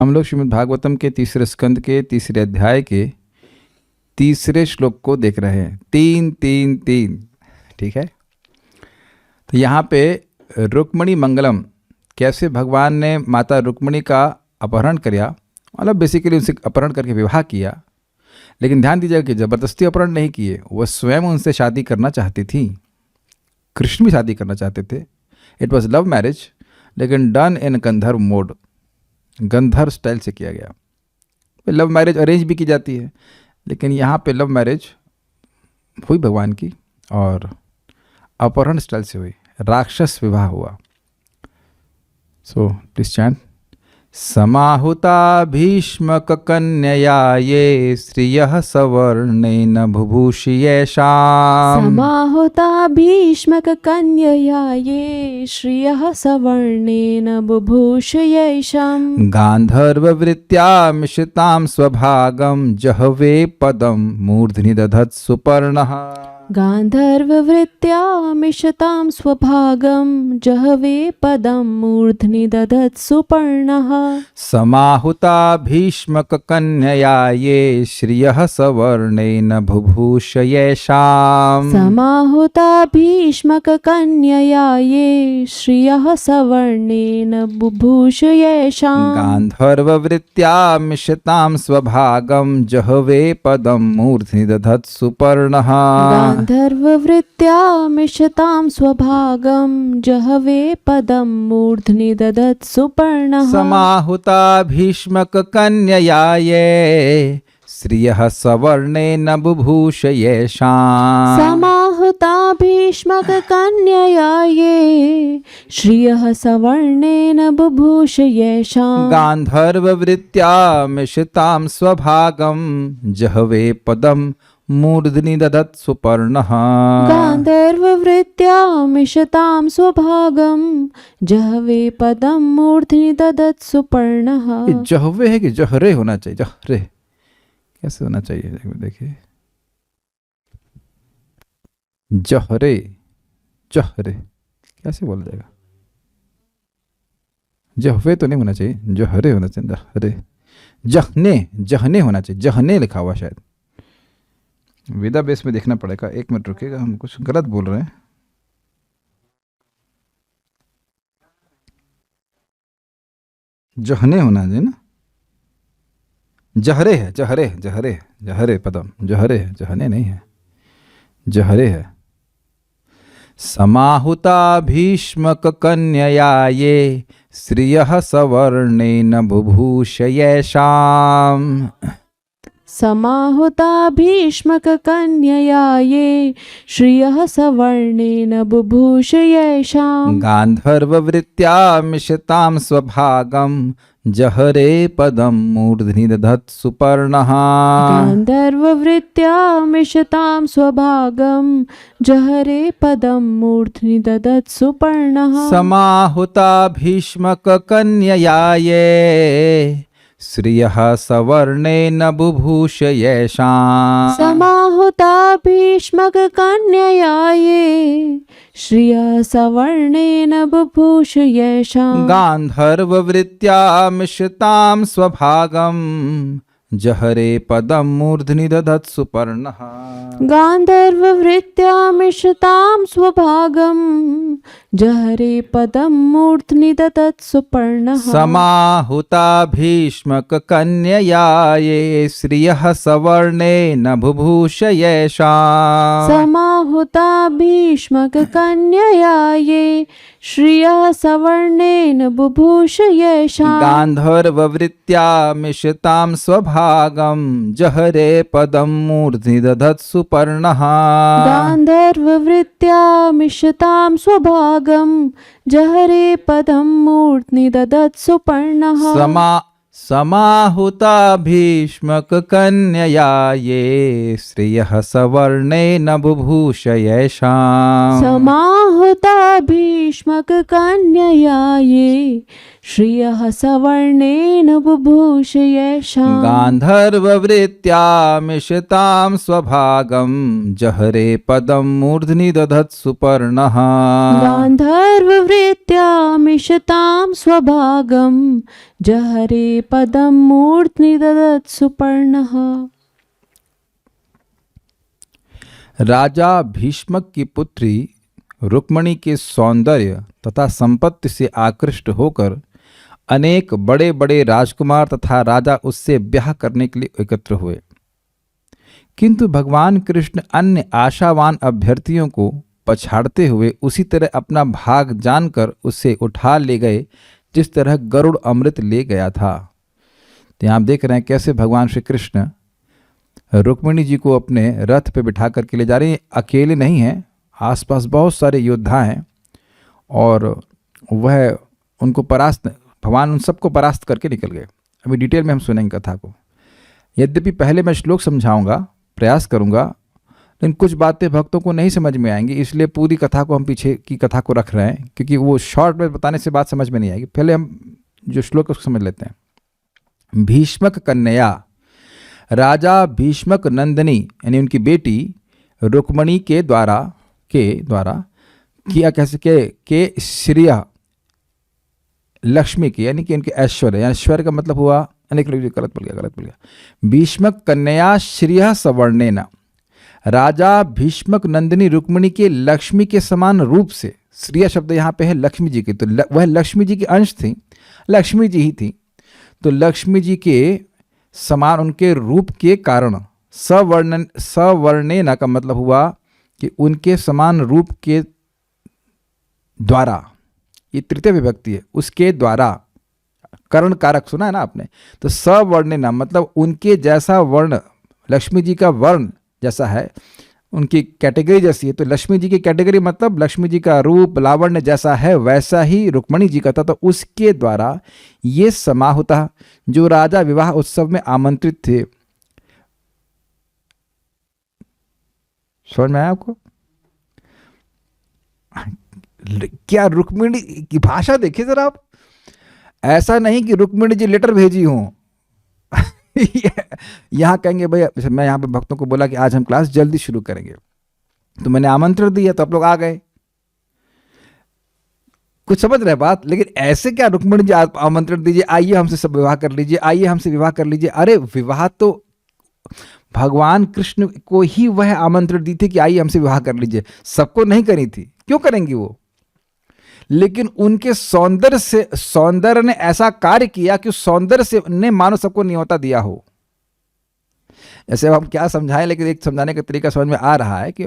हम लोग श्रीमद् भागवतम के तीसरे स्कंद के तीसरे अध्याय के तीसरे श्लोक को देख रहे हैं। 3-3-3 ठीक है। तो यहाँ पे रुक्मणी मंगलम, कैसे भगवान ने माता रुक्मणी का अपहरण किया, मतलब बेसिकली उनसे अपहरण करके विवाह किया। लेकिन ध्यान दीजिएगा कि ज़बरदस्ती अपहरण नहीं किए, वह स्वयं उनसे शादी करना चाहती थी। कृष्ण भी शादी करना चाहते थे। इट वॉज लव मैरिज, लेकिन done in Gandharva mode, Gandharva style से किया गया। लव मैरिज अरेंज भी की जाती है, लेकिन यहाँ पे लव मैरिज हुई भगवान की और अपहरण स्टाइल से हुई, राक्षस विवाह हुआ। So please chant. समाहुता भीष्मक कन्यया ये श्रियः सवर्णेन बुभूषि येषाम्। समाहुता भीष्मक कन्यया ये श्रियः सवर्णेन बुभूषि येषाम्। गान्धर्ववृत्त्या मिशितां स्वभागं जहवे पदं मूर्ध्नि दधत्सु पर्णः। गान्धर्ववृत्त्या मिशतां स्वभागं जहवे पदं मूर्ध्नि दधत्सु पर्णः। समाहुता भीष्मक कन्यया ये श्रियः सवर्णेन बुभूष येषाम्। समाहुता भीष्मक कन्यया ये श्रियः सवर्णेन बुभूष येषाम्। गान्धर्ववृत्त्या मिशितां स्वभागं जहवे पदं मूर्ध्नि दधत्सु पर्णः। गान्धर्ववृत्त्या मिशतां स्वभागं जहवे पदं मूर्ध्नि दधत्सु पर्णः। समाहुता भीष्मक कन्यया ये श्रियः सवर्णेन बुभूष येषाम्। समाहुता भीष्मक कन्यया ये श्रियः सवर्णेन बुभूष येषाम्। गान्धर्ववृत्त्या मिशितां स्वभागं जहवे पदं मूर्ध्नि दधत्सु पर्णः। गान्धर्ववृत्त्या मिशतां स्वभागं जहवे पदं मूर्ध्नि दधत्सु पर्णः। ये जहवे है कि जहरे होना चाहिए? जहरे कैसे होना चाहिए? देखिए, जहरे, जहरे कैसे बोला जाएगा? जहवे तो नहीं होना चाहिए, जहरे होना चाहिए। जहरे, जहने, जहने होना चाहिए। जहने लिखा हुआ शायद, वेदा बेस में देखना पड़ेगा। एक मिनट रुकिएगा, हम कुछ गलत बोल रहे हैं। जहने होना चाहिए ना, जहरे है, जहरे, जहरे, जहरे पदम, जहरे है, जहने नहीं है, जहरे है। समाहुता भीष्मक कन्यया ये श्रियः सवर्णेन बुभूष येषाम्। समाहुता भीष्मक कन्यया ये श्रियः सवर्णेन बुभूष येषाम्। गान्धर्ववृत्त्या मिशितां स्वभागं जहरे पदं मूर्ध्नि दधत्सु पर्णः। गान्धर्ववृत्त्या मिशतां स्वभागं जहरे पदं मूर्ध्नि दधत्सु पर्णः। समाहुता भीष्मक कन्यया ये श्रियः सवर्णेन बुभूष येषाम्। समाहुता भीष्मक कन्यया ये श्रियः सवर्णेन बुभूष येषाम्। गान्धर्ववृत्त्या मिशितां स्वभागं जहरे पदं मूर्ध्नि दधत्सु पर्णः। गान्धर्ववृत्त्या मिशतां स्वभागं जहरे पदं मूर्ध्नि दधत्सु पर्णः। समाहुता भीष्मक कन्यया ये श्रियः सवर्णेन बुभूष येषाम्। समाहुता भीष्मक कन्यया ये श्रियः सवर्णेन बुभूष येषाम्। गान्धर्ववृत्त्या मिशितां स्वभागं जहरे पदं मूर्ध्नि दधत्सु पर्णः। गान्धर्ववृत्त्या मिशतां स्वभागं जहरे पदं मूर्ध्नि दधत्सु पर्णः। समाहुता भीष्मक कन्यया ये श्रियः सवर्णेन बुभूष येषाम्। समाहुता भीष्मक कन्यया ये श्रियः सवर्णेन बुभूष येषाम् गान्धर्ववृत्त्यामिषतां स्वभागं जहरे पदं मूर्ध्नि दधत्सु पर्णः गान्धर्ववृत्त्यामिषतां स्वभागं जहरे पदं मूर्ध्नि ददत्सु पर्णः। राजा भीष्मक की पुत्री रुक्मणी के सौंदर्य तथा संपत्ति से आकृष्ट होकर अनेक बड़े बड़े राजकुमार तथा राजा उससे ब्याह करने के लिए एकत्र हुए, किंतु भगवान कृष्ण अन्य आशावान अभ्यर्थियों को पछाड़ते हुए उसी तरह अपना भाग जानकर उसे उठा ले गए जिस तरह गरुड़ अमृत ले गया था। तो यहाँ आप देख रहे हैं कैसे भगवान श्री कृष्ण रुक्मिणी जी को अपने रथ पे बिठा करके ले जा रहे हैं। अकेले नहीं हैं, आसपास बहुत सारे योद्धा हैं और वह उनको भगवान उन सबको परास्त करके निकल गए। अभी डिटेल में हम सुनेंगे कथा को। यद्यपि पहले मैं श्लोक समझाऊंगा, प्रयास करूंगा, लेकिन कुछ बातें भक्तों को नहीं समझ में आएंगी, इसलिए पूरी कथा को हम पीछे की कथा को रख रहे हैं, क्योंकि वो शॉर्ट में बताने से बात समझ में नहीं आएगी। पहले हम जो श्लोक है उसको समझ लेते हैं। भीष्मक कन्या राजा भीष्मक नंदिनी यानी उनकी बेटी रुक्मणी के द्वारा किया कैसे के श्रिय लक्ष्मी की यानी कि उनके ऐश्वर्य, यानी ऐश्वर्य का मतलब हुआ अनेक लोग गलत बोल गया। भीष्मक कन्या श्रिय सवर्णेन राजा भीष्मक नंदिनी रुक्मणी के लक्ष्मी के समान रूप से, श्रिय शब्द यहाँ पे है लक्ष्मी जी की, तो वह लक्ष्मी जी की अंश थी, लक्ष्मी जी ही थी, तो लक्ष्मी जी के समान उनके रूप के कारण सवर्णेन का मतलब हुआ कि उनके समान रूप के द्वारा, ये तृतीय विभक्ति है, उसके द्वारा, कर्ण कारक सुना है ना आपने, तो सवर्णेन मतलब उनके जैसा वर्ण, लक्ष्मी जी का वर्ण जैसा है, उनकी कैटेगरी जैसी है, तो लक्ष्मी जी की कैटेगरी मतलब लक्ष्मी जी का रूप लावण्य जैसा है वैसा ही रुक्मणी जी का था। तो उसके द्वारा ये समाहुता जो राजा विवाह उत्सव में आमंत्रित थे, समझ में आया आपको? क्या रुक्मिणी की भाषा देखिए जरा आप, ऐसा नहीं कि रुक्मिणी जी लेटर भेजी हूं यहाँ कहेंगे भैया, मैं यहाँ पे भक्तों को बोला कि आज हम क्लास जल्दी शुरू करेंगे, तो मैंने आमंत्रण दिया तो आप लोग आ गए, कुछ समझ रहे बात। लेकिन ऐसे क्या रुक्मिणी जी आमंत्रण दीजिए, आइए हमसे सब विवाह कर लीजिए, आइए हमसे विवाह कर लीजिए। अरे विवाह तो भगवान कृष्ण को ही वह आमंत्रण दी थी कि आइए हमसे विवाह कर लीजिए, सबको नहीं करी थी, क्यों करेंगी वो? लेकिन उनके सौंदर्य ने ऐसा कार्य किया कि सौंदर्य से ने मानो सबको न्योता दिया हो। ऐसे हम क्या समझाएं, लेकिन एक समझाने का तरीका समझ में आ रहा है कि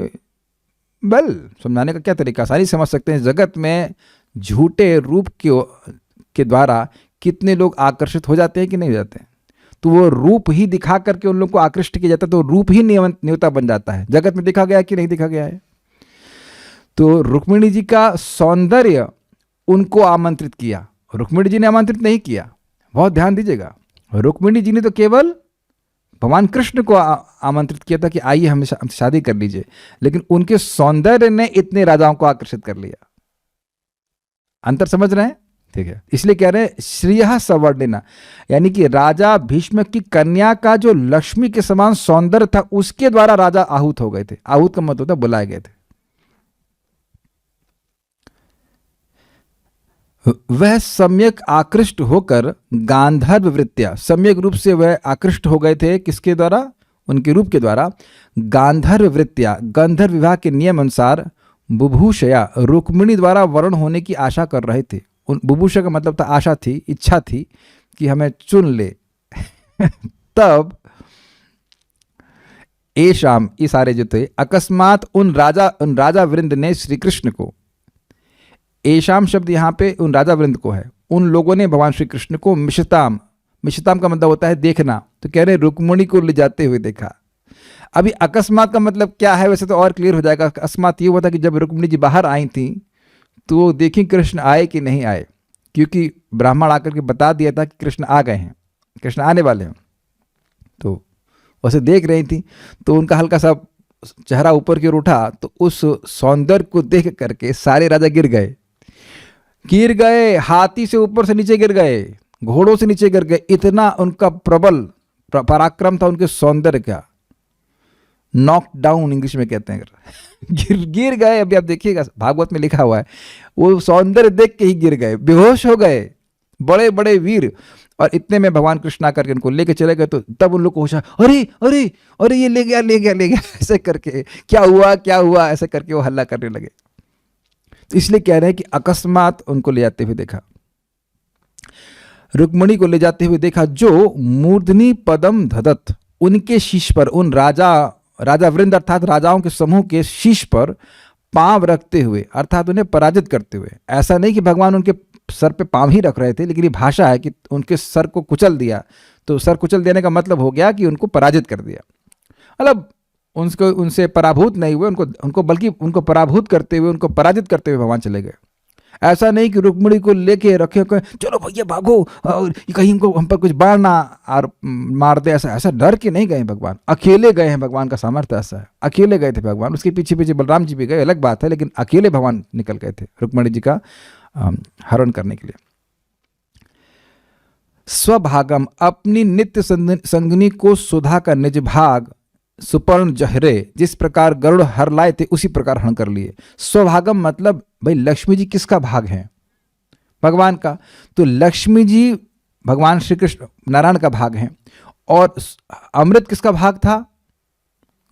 समझाने का क्या तरीका, सारी समझ सकते हैं। जगत में झूठे रूप के द्वारा कितने लोग आकर्षित हो जाते हैं कि नहीं हो जाते हैं, तो वो रूप ही दिखा करके उन लोगों को आकृष्ट किया जाता है, तो रूप ही न्योता बन जाता है। जगत में देखा गया कि नहीं देखा गया है? तो रुक्मिणी जी का सौंदर्य उनको आमंत्रित किया, रुक्मिणी जी ने आमंत्रित नहीं किया। बहुत ध्यान दीजिएगा, रुक्मिणी जी ने तो केवल भगवान कृष्ण को आमंत्रित किया था कि आइए हमसे शादी कर लीजिए, लेकिन उनके सौंदर्य ने इतने राजाओं को आकर्षित कर लिया। अंतर समझ रहे हैं? ठीक है, इसलिए कह रहे हैं श्रियः सवर्णेन, यानी कि राजा भीष्म की कन्या का जो लक्ष्मी के समान सौंदर्य था उसके द्वारा राजा आहूत हो गए थे। आहूत का मतलब होता है बुलाए गए थे। वह सम्यक आकृष्ट होकर गांधर्व वृत्त्या, सम्यक रूप से वह आकृष्ट हो गए थे, किसके द्वारा? उनके रूप के द्वारा। गांधर्व वृत्त्या, गंधर्व विवाह के नियम अनुसार बुभूषया, रुक्मिणी द्वारा वर्ण होने की आशा कर रहे थे। बुभूषा का मतलब था आशा थी, इच्छा थी कि हमें चुन ले तब एशाम, ये सारे जो थे, अकस्मात उन राजा वृंद ने श्री कृष्ण को, एशाम शब्द यहाँ पे उन राजा वृंद को है, उन लोगों ने भगवान श्री कृष्ण को मिशताम का मतलब होता है देखना, तो कह रहे रुक्मिणी को ले जाते हुए देखा। अभी अकस्मात का मतलब क्या है, वैसे तो और क्लियर हो जाएगा। अकस्मात ये हुआ था कि जब रुक्मिणी जी बाहर आई थी तो देखी कृष्ण आए कि नहीं आए, क्योंकि ब्राह्मण आकर के बता दिया था कि कृष्ण आ गए हैं, कृष्ण आने वाले हैं, तो वैसे देख रही थी, तो उनका हल्का सा चेहरा ऊपर की ओर उठा, तो उस सौंदर्य को देख करके सारे राजा गिर गए। गिर गए, हाथी से ऊपर से नीचे गिर गए, घोड़ों से नीचे गिर गए, इतना उनका प्रबल पराक्रम था उनके सौंदर्य का। नॉक डाउन इंग्लिश में कहते हैं, गिर गए। अभी आप देखिएगा भागवत में लिखा हुआ है, वो सौंदर्य देख के ही गिर गए, बेहोश हो गए, बड़े बड़े वीर। और इतने में भगवान कृष्ण आकर के उनको लेके चले गए, तो तब उन लोग को होश आया, अरे अरे अरे ये ले गया ऐसे करके, क्या हुआ ऐसे करके वो हल्ला करने लगे। तो इसलिए कह रहे हैं कि अकस्मात उनको ले जाते हुए देखा, रुक्मिणी को ले जाते हुए देखा, जो मूर्धनि पदम धदत, उनके शीश पर, उन राजा वृंद अर्थात राजाओं के समूह के शीश पर पांव रखते हुए, अर्थात उन्हें पराजित करते हुए। ऐसा नहीं कि भगवान उनके सर पे पांव ही रख रहे थे, लेकिन ये भाषा है कि उनके सर को कुचल दिया। तो सर कुचल देने का मतलब हो गया कि उनको पराजित कर दिया, मतलब उनसे पराभूत नहीं हुए, उनको बल्कि उनको पराभूत करते हुए, उनको पराजित करते हुए भगवान चले गए। ऐसा नहीं कि रुक्मिणी को लेके रखे, चलो भैया भागो, और कहीं इनको हम पर कुछ बाण ना और मार दे, ऐसा डर के नहीं गए भगवान। अकेले गए हैं, भगवान का सामर्थ्य ऐसा है, अकेले गए थे भगवान। उसके पीछे पीछे बलराम जी भी गए, अलग बात है, लेकिन अकेले भगवान निकल गए थे रुक्मिणी जी का हरण करने के लिए। स्वभागम, अपनी नित्य संगिनी को सुधा का निज भाग, सुपर्ण जहरे, जिस प्रकार गरुड़ हर लाए थे उसी प्रकार हरण कर लिए। स्वभागम मतलब भाई लक्ष्मी जी किसका भाग है? भगवान का। तो लक्ष्मी जी भगवान श्री कृष्ण नारायण का भाग है, और अमृत किसका भाग था?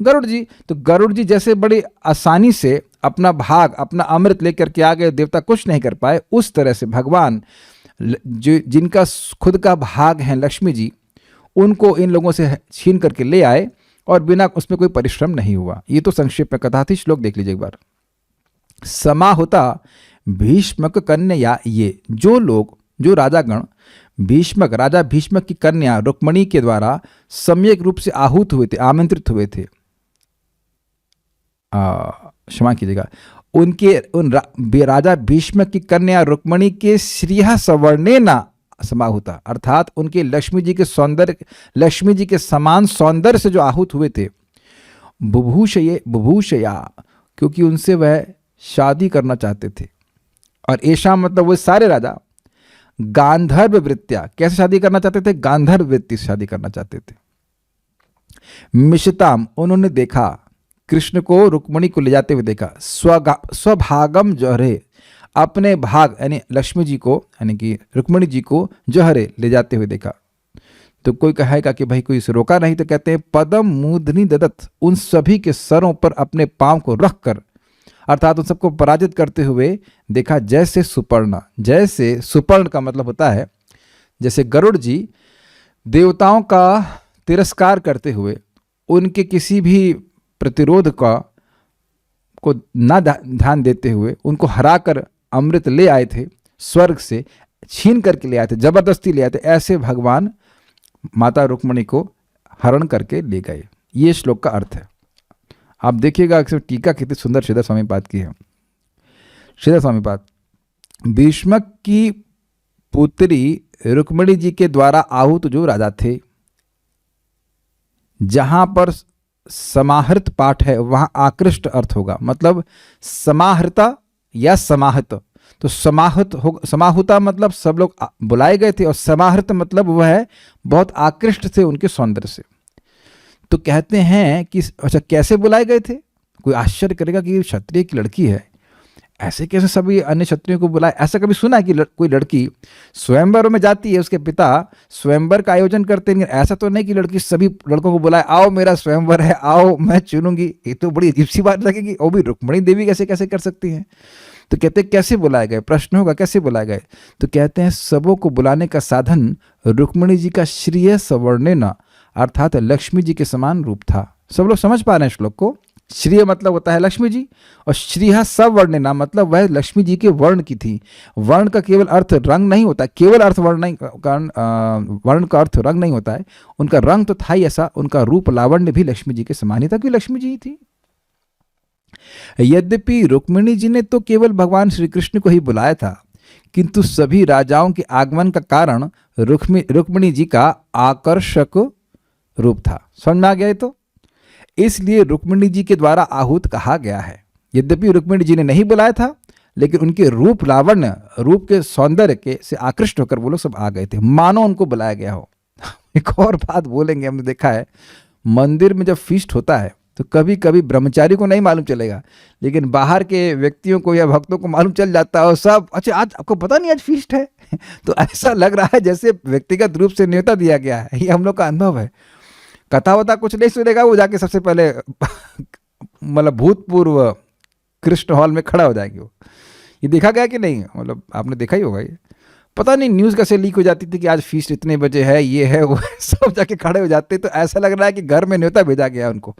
गरुड़ जी। तो गरुड़ जी जैसे बड़ी आसानी से अपना भाग, अपना अमृत लेकर के आ गए, देवता कुछ नहीं कर पाए, उस तरह से भगवान जो जिनका खुद का भाग है लक्ष्मी जी, उनको इन लोगों से छीन करके ले आए, और बिना उसमें कोई परिश्रम नहीं हुआ। ये तो संक्षेप में कथा थी, श्लोक देख लीजिए एक बार। समाहुता भीष्मक कन्या, ये जो राजागण भीष्मक, राजा भीष्मक की कन्या रुक्मिणी के द्वारा सम्यक रूप से आहूत हुए थे, आमंत्रित हुए थे, क्षमा कीजिएगा, उन राजा भीष्मक की कन्या रुक्मिणी के श्रीहा सवर्णेना समाहुता, अर्थात उनके लक्ष्मी जी के सौंदर्य, लक्ष्मी जी के समान सौंदर्य से जो आहूत हुए थे, बुभूषया, क्योंकि उनसे वह शादी करना चाहते थे। और ऐशा मतलब वो सारे राजा गांधर्व वृत्तिया, कैसे शादी करना चाहते थे? गांधर्व वृत्ति से शादी करना चाहते थे। मिशताम, उन्होंने देखा कृष्ण को रुक्मिणी को ले जाते हुए देखा, स्वभागम जहरे, अपने भाग यानी लक्ष्मी जी को, यानी कि रुक्मिणी जी को जहरे ले जाते हुए देखा। तो कोई कहेगा कि भाई कोई इसे रोका नहीं, तो कहते हैं पदम मूर्धनि ददत, उन सभी के सरों पर अपने पांव को रखकर, अर्थात उन सबको पराजित करते हुए देखा, जैसे सुपर्णा, जैसे सुपर्ण का मतलब होता है जैसे गरुड़ जी देवताओं का तिरस्कार करते हुए, उनके किसी भी प्रतिरोध को ना ध्यान देते हुए उनको हराकर अमृत ले आए थे, स्वर्ग से छीन करके ले आए थे, जबरदस्ती ले आए थे, ऐसे भगवान माता रुक्मिणी को हरण करके ले गए। ये श्लोक का अर्थ है। आप देखिएगा अक्सर टीका कितनी सुंदर श्रीधर स्वामी पाद की है। श्रीधर स्वामी पाद, भीष्मक की पुत्री रुक्मिणी जी के द्वारा आहूत जो राजा थे, जहां पर समाहृत पाठ है वहां आकृष्ट अर्थ होगा, मतलब समाहृता या समाहत। तो समाहुता मतलब सब लोग बुलाए गए थे, और समाहृत मतलब वह बहुत आकृष्ट थे उनके सौंदर्य से। तो कहते हैं कि अच्छा कैसे बुलाए गए थे? कोई आश्चर्य करेगा कि क्षत्रिय की लड़की है, ऐसे कैसे सभी अन्य क्षत्रियों को बुलाए? ऐसा कभी सुना है कि कोई लड़की स्वयंवर में जाती है, उसके पिता स्वयंवर का आयोजन करते हैं? ऐसा तो नहीं कि लड़की सभी लड़कों को बुलाए, आओ मेरा स्वयंवर है, आओ मैं चुनूंगी। ये तो बड़ी अजीब सी बात लगेगी, वो भी रुक्मिणी देवी कैसे कर सकती हैं? तो कहते हैं कैसे बुलाए गए? प्रश्न होगा कैसे बुलाए गए? तो कहते हैं सबों को बुलाने का साधन रुक्मिणी जी का श्रीय सवर्णेना, अर्थात लक्ष्मी जी के समान रूप था। सब लोग समझ पा रहे हैं श्लोक को? श्रीय मतलब होता है लक्ष्मी जी, और श्रीहा सवर्णेना मतलब वह लक्ष्मी जी के वर्ण की थी। वर्ण का केवल अर्थ रंग नहीं होता, केवल अर्थ वर्ण नहीं, वर्ण का अर्थ रंग नहीं होता है, उनका रंग तो था ही ऐसा, उनका रूप लावण्य भी लक्ष्मी जी के समान ही था, क्योंकि लक्ष्मी जी ही थी। यद्यपि रुक्मिणी जी ने तो केवल भगवान श्री कृष्ण को ही बुलाया था, किंतु सभी राजाओं के आगमन का कारण रुक्मिणी जी का आकर्षक रूप था। समझ में आ गया? तो इसलिए रुक्मिणी जी के द्वारा आहूत कहा गया है। यद्यपि रुक्मिणी जी ने नहीं बुलाया था, लेकिन उनके रूप लावण्य, रूप के सौंदर्य के से आकृष्ट होकर वो लोग सब आ गए थे, मानो उनको बुलाया गया हो। एक और बात बोलेंगे, हमने देखा है मंदिर में जब फीस्ट होता है तो कभी कभी ब्रह्मचारी को नहीं मालूम चलेगा, लेकिन बाहर के व्यक्तियों को या भक्तों को मालूम चल जाता है, और सब अच्छा आज आपको पता नहीं आज फीस्ट है। तो ऐसा लग रहा है जैसे व्यक्तिगत रूप से न्योता दिया गया है। ये हम लोग का अनुभव है। कथा वथा कुछ नहीं सुनेगा, वो जाके सबसे पहले मतलब भूतपूर्व कृष्ण हॉल में खड़ा हो जाएंगे। वो ये देखा गया कि नहीं, मतलब आपने देखा ही होगा। ये पता नहीं न्यूज़ कैसे लीक हो जाती थी कि आज फीस्ट इतने बजे है, ये है वो है, सब जाके खड़े हो जाते। तो ऐसा लग रहा है कि घर में न्योता भेजा गया उनको।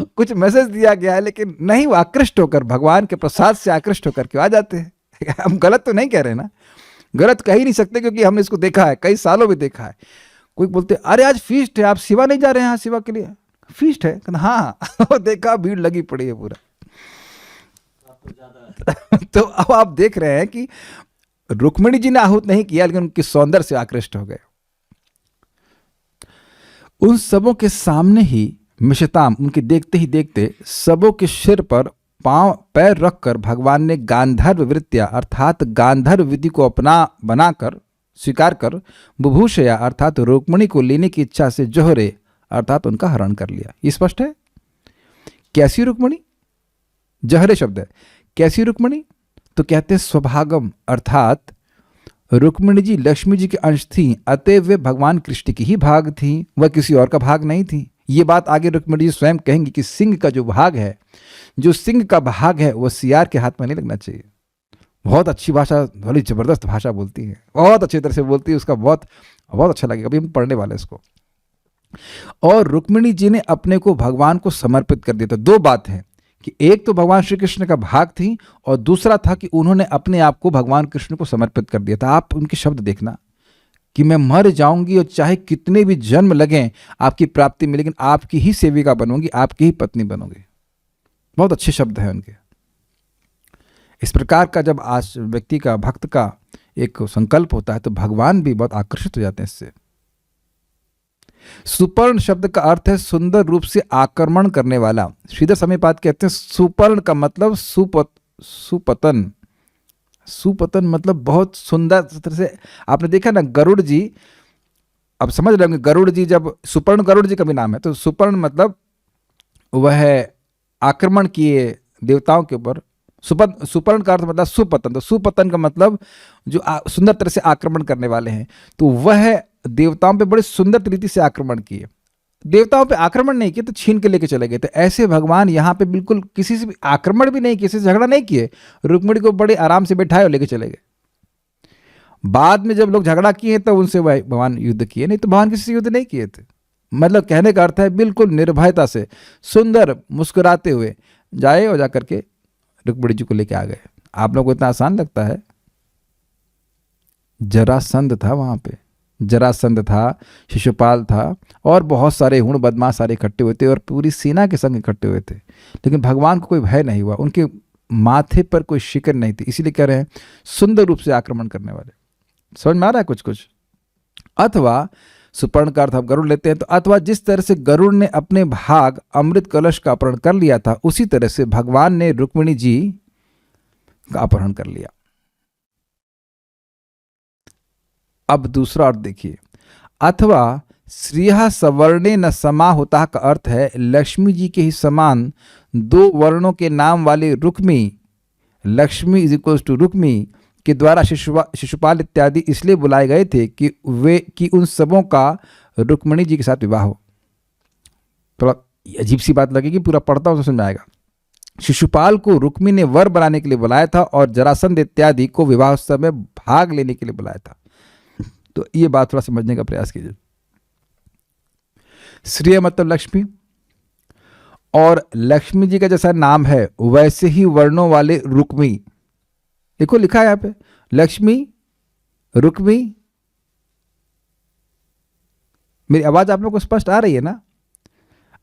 कुछ मैसेज दिया गया है, लेकिन नहीं, वो आकृष्ट होकर भगवान के प्रसाद से आकृष्ट होकर क्यों आ जाते हैं। हम गलत तो नहीं कह रहे ना, गलत कह ही नहीं सकते, क्योंकि हमने इसको देखा है, कई सालों में देखा है। कोई बोलते अरे आज फीस्ट है, आप शिवा नहीं जा रहे हैं? हाँ, शिवा के लिए फीस्ट है। हाँ देखा भीड़ लगी पड़ी है पूरा। तो अब आप देख रहे हैं कि रुक्मिणी जी ने आहूत नहीं किया, लेकिन उनके सौंदर्य से आकृष्ट हो गए। उन सबों के सामने ही मिशताम, उनके देखते ही देखते सबों के सिर पर पांव पैर रखकर भगवान ने गांधर्व वृत्तिया अर्थात गांधर्व विधि को अपना बनाकर स्वीकार कर बुभूषया अर्थात रुक्मिणी को लेने की इच्छा से जोहरे अर्थात उनका हरण कर लिया। ये स्पष्ट है। कैसी रुक्मिणी? जहरे शब्द है। कैसी रुक्मिणी? तो कहते हैं स्वभागम, अर्थात रुक्मिणी जी लक्ष्मी जी के अंश थी, अतएव वे भगवान कृष्ण की ही भाग थी, वह किसी और का भाग नहीं थी। ये बात आगे रुक्मिणी जी स्वयं कहेंगी कि सिंह का जो भाग है, जो सिंह का भाग है, वह सियार के हाथ में नहीं लगना चाहिए। बहुत अच्छी भाषा, बड़ी जबरदस्त भाषा बोलती है, बहुत अच्छी तरह से बोलती है, उसका बहुत बहुत अच्छा लगेगा, अभी हम पढ़ने वाले हैं इसको। और रुक्मिणी जी ने अपने को भगवान को समर्पित कर दिया। तो दो बात है कि एक तो भगवान श्री कृष्ण का भाग थी, और दूसरा था कि उन्होंने अपने आप को भगवान कृष्ण को समर्पित कर दिया था। आप उनके शब्द देखना कि मैं मर जाऊंगी और चाहे कितने भी जन्म लगें आपकी प्राप्ति में, लेकिन आपकी ही सेविका बनूंगी, आपकी ही पत्नी बनूंगी। बहुत अच्छे शब्द हैं उनके। इस प्रकार का जब आज व्यक्ति का, भक्त का एक संकल्प होता है तो भगवान भी बहुत आकर्षित हो जाते हैं इससे। सुपर्ण शब्द का अर्थ है सुंदर रूप से आक्रमण करने वाला। श्रीधर समीपाद कहते हैं सुपर्ण का मतलब सुपतन। सुपतन मतलब बहुत सुंदर तरह से। आपने देखा ना गरुड़ जी, अब समझ रहे होंगे, गरुड़ जी जब सुपर्ण, गरुड़ जी का भी नाम है, तो सुपर्ण मतलब वह आक्रमण किए देवताओं के ऊपर। सुपर्ण का अर्थ मतलब सुपतन। तो सुपतन का मतलब जो सुंदर तरह से आक्रमण करने वाले हैं। तो वह देवताओं पे बड़े सुंदर तरीके से आक्रमण किए। देवताओं पे आक्रमण नहीं किए तो छीन के लेके चले गए। तो ऐसे भगवान यहाँ पे बिल्कुल किसी से भी आक्रमण भी नहीं, किसी से झगड़ा नहीं किए, रुक्मिणी को बड़े आराम से बैठाए और लेके चले गए। बाद में जब लोग झगड़ा किए तो उनसे भगवान युद्ध किए, नहीं तो भगवान किसी से युद्ध नहीं किए थे। मतलब कहने का अर्थ है बिल्कुल निर्भयता से, सुंदर मुस्कुराते हुए जाए और जाकर के रुक्मिणी जी को लेके आ गए। आप लोगों को इतना आसान लगता है? जरासंध था वहां पे, जरासंध था, शिशुपाल था, और बहुत सारे हुण बदमाश सारे इकट्ठे हुए थे और पूरी सेना के संग इकट्ठे हुए थे, लेकिन भगवान को कोई भय नहीं हुआ, उनके माथे पर कोई शिकन नहीं थी। इसीलिए कह रहे हैं सुंदर रूप से आक्रमण करने वाले। समझ में आ रहा है कुछ कुछ? अथवा सुपर्ण का अर्थ हम गरुड़ लेते हैं, तो अथवा जिस तरह से गरुड़ ने अपने भाग अमृत कलश का अपहरण कर लिया था, उसी तरह से भगवान ने रुक्मिणी जी का अपहरण कर लिया। अब दूसरा अर्थ देखिए, अथवा श्रियः सवर्णे न समाहुता का अर्थ है लक्ष्मी जी के ही समान दो वर्णों के नाम वाले Rukmi, Lakshmi is equals to Rukmi के द्वारा शिशुपाल इत्यादि इसलिए बुलाए गए थे कि उन सबों का रुक्मिणी जी के साथ विवाह हो। थोड़ा अजीब सी बात लगेगी, पूरा पढ़ता हूं तो समझ में आएगा। शिशुपाल को रुक्मी ने वर बनाने के लिए बुलाया था और जरासंध इत्यादि को विवाह उत्सव में भाग लेने के लिए बुलाया था। तो ये बात थोड़ा समझने का प्रयास कीजिए। श्रेय मतलब लक्ष्मी, और लक्ष्मी जी का जैसा नाम है वैसे ही वर्णों वाले रुक्मी। देखो लिखा है यहां पे लक्ष्मी, रुक्मी। मेरी आवाज आप लोग को स्पष्ट आ रही है ना?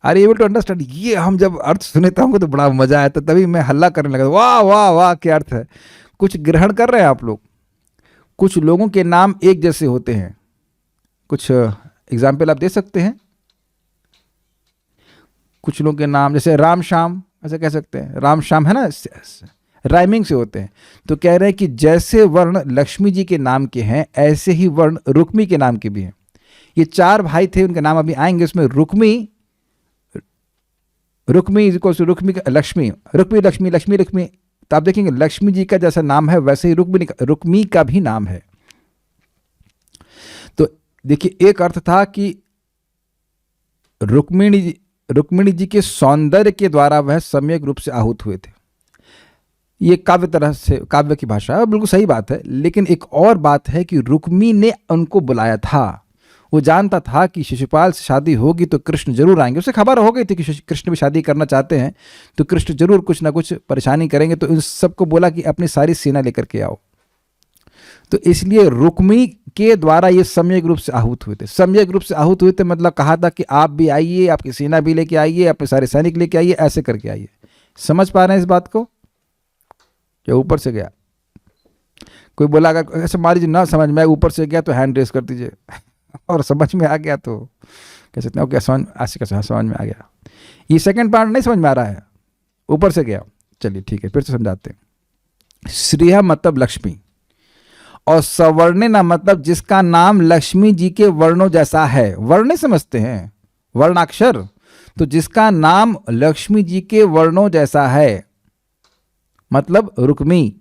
Are able to understand? ये हम जब अर्थ सुनता हूँ तो बड़ा मजा आया, तो तभी मैं हल्ला करने लगा, वाह वाह वाह क्या अर्थ है। कुछ ग्रहण कर रहे हैं आप लोग? कुछ लोगों के नाम एक जैसे होते हैं, कुछ एग्जाम्पल आप दे सकते हैं? कुछ लोगों के नाम जैसे राम श्याम, ऐसा कह सकते हैं, राम श्याम है ना, राइमिंग से होते हैं। तो कह रहे हैं कि जैसे वर्ण लक्ष्मी जी के नाम के हैं ऐसे ही वर्ण रुक्मी के नाम के भी हैं। ये 4 भाई थे, उनके नाम अभी आएंगे। उसमें Rukmi is equal to Rukmi Lakshmi, Rukmi Lakshmi, Lakshmi Lakshmi. तो आप देखेंगे लक्ष्मी जी का जैसा नाम है वैसे ही रुक्मी का भी नाम है। तो देखिए, एक अर्थ था कि रुक्मिणी जी के सौंदर्य के द्वारा वह सम्यक रूप से आहूत हुए थे। ये काव्य तरह से, काव्य की भाषा है, बिल्कुल सही बात है। लेकिन एक और बात है कि रुक्मी ने उनको बुलाया था। वो जानता था कि शिशुपाल से शादी होगी तो कृष्ण जरूर आएंगे। उसे खबर हो गई थी कि कृष्ण भी शादी करना चाहते हैं तो कृष्ण जरूर कुछ ना कुछ परेशानी करेंगे। तो इन सबको बोला कि अपनी सारी सेना लेकर के आओ। तो इसलिए रुक्मी के द्वारा ये सम्यक रूप से आहूत हुए थे। सम्यक रूप से आहूत हुए थे मतलब कहा था कि आप भी आइए, आपकी सेना भी लेके आइए, अपने सारे सैनिक लेके आइए, ऐसे करके आइए। समझ पा रहे हैं इस बात को? क्या ऊपर से गया? कोई बोला अगर ऐसे मान लीजिए ना समझ में ऊपर से गया तो हैंड रेस कर दीजिए, और समझ में आ गया तो कह सकते हैं क्या समझ, ऐसे कैसे समझ में आ गया। ये सेकंड पार्ट नहीं समझ में आ रहा है, ऊपर से गया। चलिए ठीक है, फिर से समझाते हैं। श्रेया मतलब लक्ष्मी, और सवर्णिना मतलब जिसका नाम लक्ष्मी जी के वर्णों जैसा है। वर्ण नहीं समझते हैं, वर्णाक्षर। तो जिसका नाम लक्ष्मी जी के वर्णों जैसा है मतलब रुक्मी।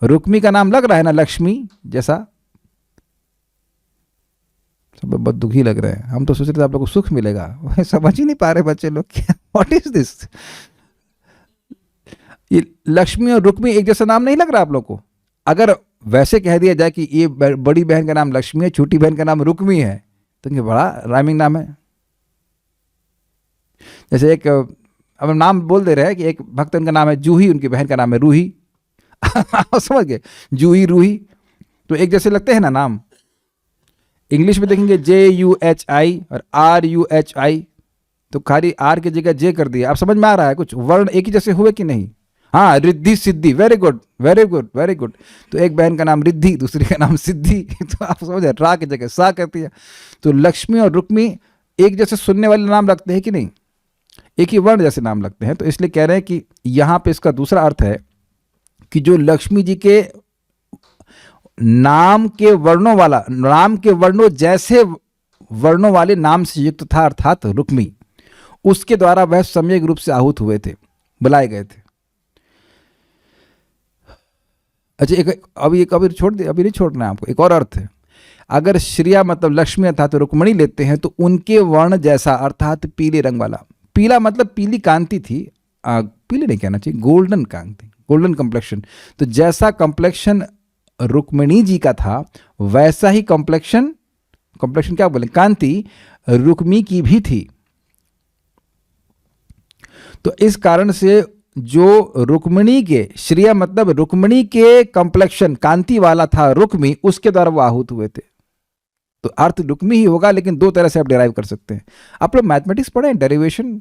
रुक्मी का नाम लग रहा है ना लक्ष्मी जैसा। सब बहुत दुखी लग रहे हैं। हम तो सोच रहे थे आप लोग को सुख मिलेगा, समझ ही नहीं पा रहे बच्चे लोग। क्या, व्हाट इज दिस? ये लक्ष्मी और रुक्मी एक जैसा नाम नहीं लग रहा आप लोग को? अगर वैसे कह दिया जाए कि ये बड़ी बहन का नाम लक्ष्मी है, छोटी बहन का नाम रुक्मी है, तो ये बड़ा राइमिंग नाम है। जैसे एक, अब नाम बोल दे रहे हैं कि एक भक्त उनका नाम है जूही, उनकी बहन का नाम है रूही। समझ गए? जूही, रूही, तो एक जैसे लगते हैं ना नाम। इंग्लिश में देखेंगे JUHI और RUHI, तो खाली आर की जगह जे कर दिया। आप समझ में आ रहा है? कुछ वर्ण एक ही जैसे हुए कि नहीं? हाँ, Riddhi Siddhi, very good very good very good. तो एक बहन का नाम रिद्धि, दूसरी का नाम सिद्धि। तो आप समझ रहे, रा की जगह सा करती है। तो लक्ष्मी और रुक्मी एक जैसे सुनने वाले नाम लगते हैं कि नहीं? एक ही वर्ण जैसे नाम लगते हैं। तो इसलिए कह रहे हैं कि यहाँ पे इसका दूसरा अर्थ है कि जो लक्ष्मी जी के नाम के वर्णों वाला, नाम के वर्णों जैसे वर्णों वाले नाम से युक्त था, अर्थात रुक्मी, उसके द्वारा वह सम्यक रूप से आहूत हुए थे, बुलाए गए थे। अच्छा, एक अभी छोड़ दे, अभी नहीं छोड़ना है आपको। एक और अर्थ है, अगर श्रिया मतलब लक्ष्मी अर्थात रुक्मणी लेते हैं तो उनके वर्ण जैसा, अर्थात पीले रंग वाला। पीला मतलब पीली कांति थी, पीले नहीं कहना चाहिए, गोल्डन कांति, गोल्डन कंप्लेक्शन। तो जैसा कंप्लेक्शन रुक्मिणी जी का था वैसा ही कंप्लेक्शन क्या बोले, कांति रुक्मी की भी थी। तो इस कारण से जो रुक्मिणी के, श्रिया मतलब रुक्मिणी के कंप्लेक्शन कांति वाला था रुक्मी, उसके द्वारा वो आहूत हुए थे। तो अर्थ रुक्मी ही होगा, लेकिन दो तरह से आप डिराइव कर सकते हैं। आप लोग मैथमेटिक्स पढ़े, डेरिवेशन?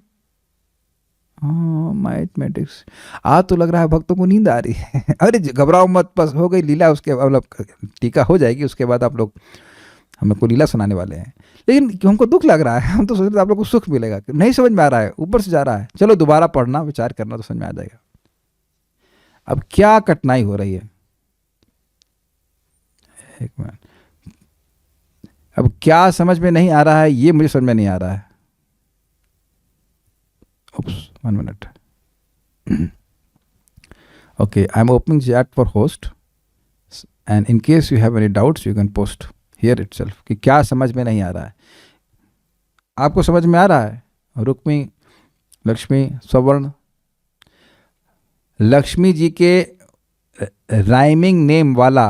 हाँ, मैथमेटिक्स। आज तो लग रहा है भक्तों को नींद आ रही है। अरे घबराओ मत, बस हो गई लीला, उसके मतलब टीका हो जाएगी, उसके बाद आप लोग हम लोग को लीला सुनाने वाले हैं। लेकिन हमको दुख लग रहा है, हम तो सोच रहे थे आप लोग को सुख मिलेगा। नहीं समझ में आ रहा है, ऊपर से जा रहा है। चलो दोबारा पढ़ना, विचार करना तो समझ में आ जाएगा। अब क्या कठिनाई हो रही है, एक मिनट। अब क्या समझ में नहीं आ रहा है, ये मुझे समझ में नहीं आ रहा है। Oops, 1 minute. Okay, I'm opening chat for host, and in case you have any doubts, you can post here itself. कि क्या समझ में नहीं आ रहा है? आपको समझ में आ रहा है? रुक्मी, लक्ष्मी, सवर्ण, लक्ष्मी जी के राइमिंग नेम वाला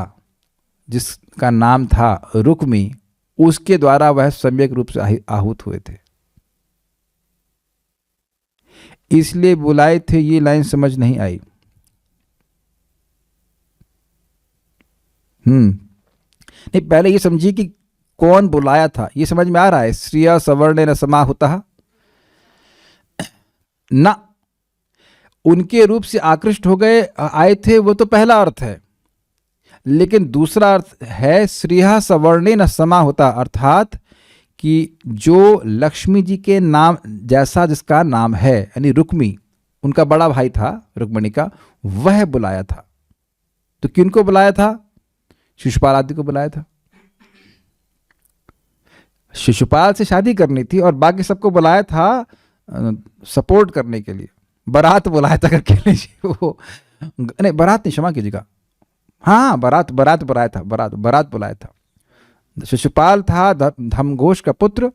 जिसका नाम था रुक्मी, उसके द्वारा वह सम्यक रूप से आहूत हुए थे, इसलिए बुलाए थे। ये लाइन समझ नहीं आई। नहीं, पहले ये समझिए कि कौन बुलाया था, ये समझ में आ रहा है। श्रिया सवर्ण न समाहुतः ना, उनके रूप से आकृष्ट हो गए, आए थे, वो तो पहला अर्थ है। लेकिन दूसरा अर्थ है श्रिया सवर्णे न समाहुतः, अर्थात कि जो लक्ष्मी जी के नाम जैसा जिसका नाम है, यानी रुक्मी, उनका बड़ा भाई था रुक्मिणी का, वह बुलाया था। तो किनको बुलाया था? शिशुपाल आदि को बुलाया था। शिशुपाल से शादी करनी थी और बाकी सबको बुलाया था सपोर्ट करने के लिए। बारात बुलाया था करके वो, नहीं बारात नहीं, क्षमा कीजिएगा, हाँ बारात बुलाया था, बारात बुलाया था। शिशुपाल था धर्मघोष का पुत्र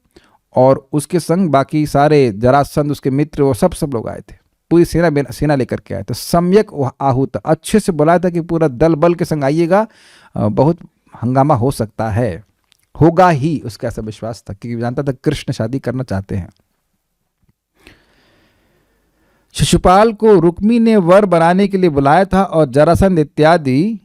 और उसके संग बाकी सारे जरासंध उसके मित्र वो सब लोग आए थे, पूरी सेना लेकर के आए थे। सम्यक आहूत, अच्छे से बुलाया था कि पूरा दल बल के संग आइएगा, बहुत हंगामा हो सकता है, होगा ही, उसका ऐसा विश्वास था क्योंकि जानता था कृष्ण शादी करना चाहते हैं। शिशुपाल को रुक्मी ने वर बनाने के लिए बुलाया था और जरासंध इत्यादि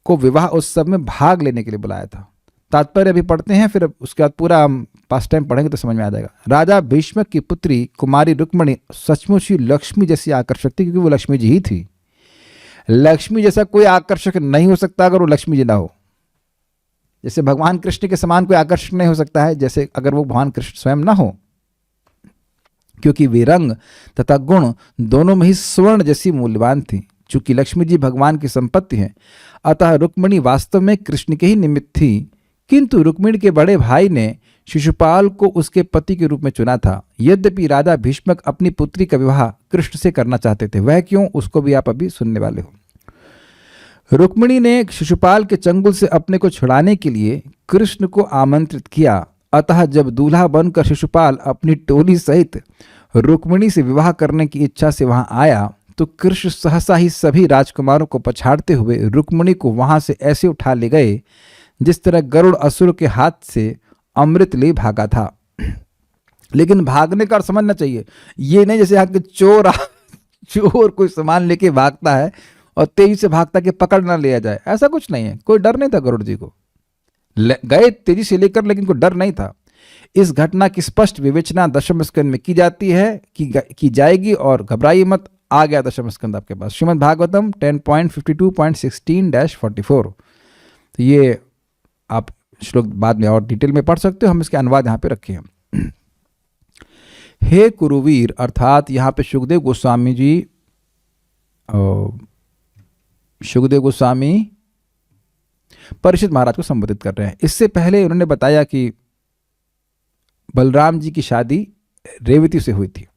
को विवाह उत्सव में भाग लेने के लिए बुलाया था। तात्पर्य अभी पढ़ते हैं, फिर उसके बाद पूरा हम पास्ट टाइम पढ़ेंगे तो समझ में आ जाएगा। राजा भीष्मक की पुत्री कुमारी रुक्मिणी सचमुच ही लक्ष्मी जैसी आकर्षक थी, क्योंकि वो लक्ष्मी जी ही थी। लक्ष्मी जैसा कोई आकर्षक नहीं हो सकता अगर वो लक्ष्मी जी ना हो। जैसे भगवान कृष्ण के समान कोई आकर्षक नहीं हो सकता है जैसे अगर वो भगवान कृष्ण स्वयं ना हो, क्योंकि वे रंग तथा गुण दोनों में ही स्वर्ण जैसी मूल्यवान थी। चूंकि लक्ष्मी जी भगवान की संपत्ति है, अतः रुक्मिणी वास्तव में कृष्ण के ही निमित्त थी। किंतु रुक्मिणी के बड़े भाई ने शिशुपाल को उसके पति के रूप में चुना था। यद्यपि राजा भीष्मक अपनी पुत्री का विवाह कृष्ण से करना चाहते थे। वह क्यों, उसको भी आप अभी सुनने वाले हो। रुक्मिणी ने शिशुपाल के चंगुल से अपने को छुड़ाने के लिए कृष्ण को आमंत्रित किया। अतः जब दूल्हा बनकर शिशुपाल अपनी टोली सहित रुक्मिणी से विवाह करने की इच्छा से वहां आया, तो कृष्ण सहसा ही सभी राजकुमारों को पछाड़ते हुए रुक्मिणी को वहां से ऐसे उठा ले गए जिस तरह गरुड़ असुर के हाथ से अमृत ले भागा था। लेकिन भागने का समझना चाहिए, ये नहीं जैसे यहाँ के चोर कोई सामान लेके भागता है और तेजी से भागता कि पकड़ ना लिया जाए, ऐसा कुछ नहीं है। कोई डर नहीं था गरुड़ जी को, गए तेजी से लेकर, लेकिन कोई डर नहीं था। इस घटना की स्पष्ट विवेचना दशम स्कंद में की जाती है की जाएगी, और घबराइए मत, आ गया दशम स्कंद आपके पास, श्रीमद् भागवतम 10.52.16-44। तो ये आप श्लोक बाद में और डिटेल में पढ़ सकते हो, हम इसके अनुवाद यहाँ पे रखे हैं। हे कुरुवीर, अर्थात यहाँ पे सुखदेव गोस्वामी परीक्षित महाराज को संबोधित कर रहे हैं। इससे पहले उन्होंने बताया कि बलराम जी की शादी रेवती से हुई थी।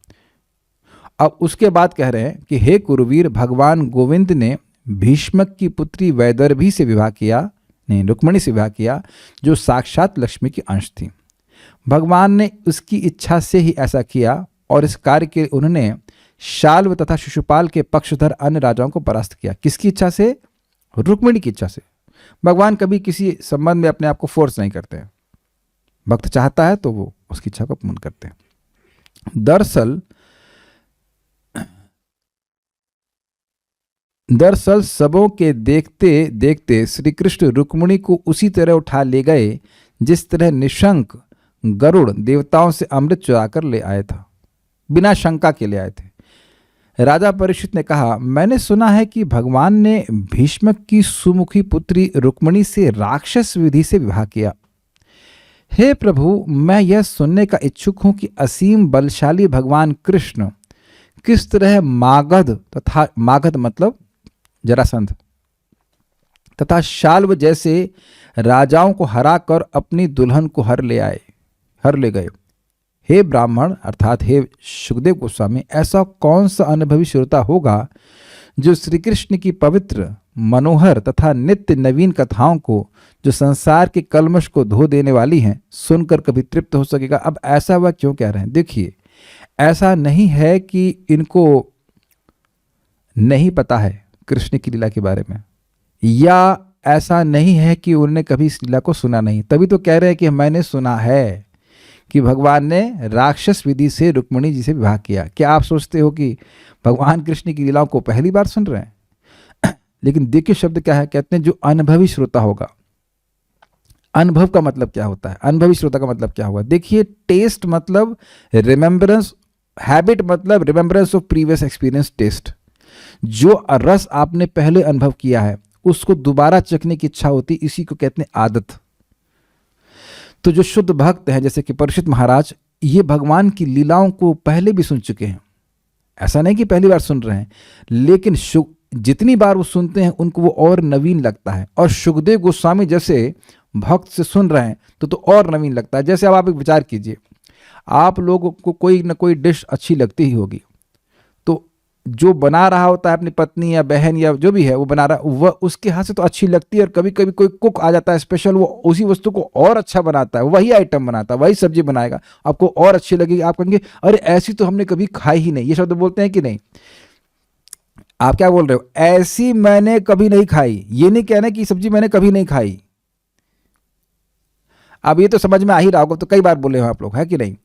अब उसके बाद कह रहे हैं कि हे कुरुवीर, भगवान गोविंद ने भीष्मक की पुत्री वैदर्भी से विवाह किया, नहीं रुक्मिणी से विवाह किया, जो साक्षात लक्ष्मी की अंश थी। भगवान ने उसकी इच्छा से ही ऐसा किया और इस कार्य के उन्होंने शाल्व तथा शिशुपाल के पक्षधर अन्य राजाओं को परास्त किया। किसकी इच्छा से? रुक्मिणी की इच्छा से। भगवान कभी किसी संबंध में अपने आप को फोर्स नहीं करते हैं। भक्त चाहता है तो वो उसकी इच्छा को पूर्ण करते हैं। दरअसल सबों के देखते देखते श्री कृष्ण रुक्मिणी को उसी तरह उठा ले गए जिस तरह निशंक गरुड़ देवताओं से अमृत चुरा कर ले आया था, बिना शंका के ले आए थे। राजा परीक्षित ने कहा, मैंने सुना है कि भगवान ने भीष्मक की सुमुखी पुत्री रुक्मिणी से राक्षस विधि से विवाह किया। हे प्रभु, मैं यह सुनने का इच्छुक हूं कि असीम बलशाली भगवान कृष्ण किस तरह मागध मतलब जरासंध तथा शाल्व जैसे राजाओं को हरा कर अपनी दुल्हन को हर ले गए। हे ब्राह्मण, अर्थात हे सुखदेव गोस्वामी, ऐसा कौन सा अनुभवी श्रोता होगा जो श्री कृष्ण की पवित्र, मनोहर तथा नित्य नवीन कथाओं को, जो संसार के कल्मश को धो देने वाली हैं, सुनकर कभी तृप्त हो सकेगा? अब ऐसा वह क्यों कह रहे हैं? देखिए, ऐसा नहीं है कि इनको नहीं पता है कृष्ण की लीला के बारे में, या ऐसा नहीं है कि उन्होंने कभी इस लीला को सुना नहीं। तभी तो कह रहे हैं कि मैंने सुना है कि भगवान ने राक्षस विधि से रुक्मिणी जी से विवाह किया। क्या आप सोचते हो कि भगवान कृष्ण की लीलाओं को पहली बार सुन रहे हैं? लेकिन देखिए शब्द क्या है, कहते हैं जो अनुभवी श्रोता होगा। अनुभव का मतलब क्या होता है? अनुभवी श्रोता का मतलब क्या होगा? देखिए, टेस्ट मतलब रिमेम्बरेंस, हैबिट मतलब remembrance of previous experience test. जो रस आपने पहले अनुभव किया है उसको दोबारा चखने की इच्छा होती, इसी को कहते हैं आदत। तो जो शुद्ध भक्त हैं जैसे कि परीक्षित महाराज, ये भगवान की लीलाओं को पहले भी सुन चुके हैं, ऐसा नहीं कि पहली बार सुन रहे हैं, लेकिन जितनी बार वो सुनते हैं उनको वो और नवीन लगता है। और सुखदेव गोस्वामी जैसे भक्त से सुन रहे हैं तो और नवीन लगता है। जैसे अब आप एक विचार कीजिए, आप लोगों को कोई ना कोई डिश अच्छी लगती ही होगी, तो जो बना रहा होता है अपनी पत्नी या बहन या जो भी है वो बना रहा है, वह उसके हाथ से तो अच्छी लगती है। और कभी कभी कोई कुक आ जाता है स्पेशल, वो उसी वस्तु को और अच्छा बनाता है, वही आइटम बनाता है, वही सब्जी बनाएगा, आपको और अच्छी लगेगी। आप कहेंगे अरे ऐसी तो हमने कभी खाई ही नहीं। ये शब्द बोलते हैं कि नहीं? आप क्या बोल रहे हो? ऐसी मैंने कभी नहीं खाई। ये नहीं कहना कि सब्जी मैंने कभी नहीं खाई। अब ये तो समझ में आ ही रहा होगा, तो कई बार बोले हो आप लोग, है कि नहीं?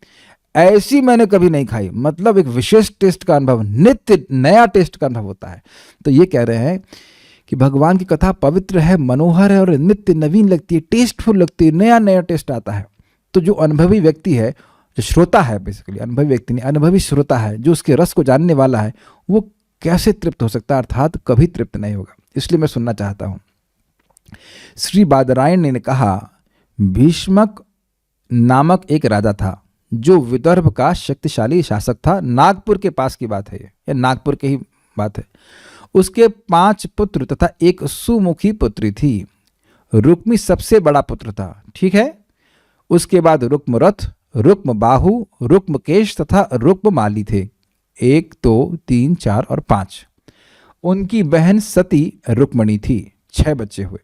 ऐसी मैंने कभी नहीं खाई, मतलब एक विशेष टेस्ट का अनुभव, नित्य नया टेस्ट का अनुभव होता है। तो ये कह रहे हैं कि भगवान की कथा पवित्र है, मनोहर है और नित्य नवीन लगती है, टेस्टफुल लगती है, नया नया टेस्ट आता है। तो जो अनुभवी व्यक्ति है, जो श्रोता है, बेसिकली अनुभवी व्यक्ति नहीं, अनुभवी श्रोता है, जो उसके रस को जानने वाला है, वो कैसे तृप्त हो सकता है? अर्थात कभी तृप्त नहीं होगा। इसलिए मैं सुनना चाहता हूं। श्री बादरायण ने कहा, भीष्मक नामक एक राजा था जो विदर्भ का शक्तिशाली शासक था। नागपुर के पास की बात है, ये नागपुर की ही बात है। उसके 5 पुत्र तथा एक सुमुखी पुत्री थी। रुक्मी सबसे बड़ा पुत्र था, ठीक है। उसके बाद रुक्मरथ, रुक्मबाहु, रुक्मकेश तथा रुक्ममाली थे। 1, 2, 3, 4 और 5। उनकी बहन सती रुक्मणी थी। 6 बच्चे हुए।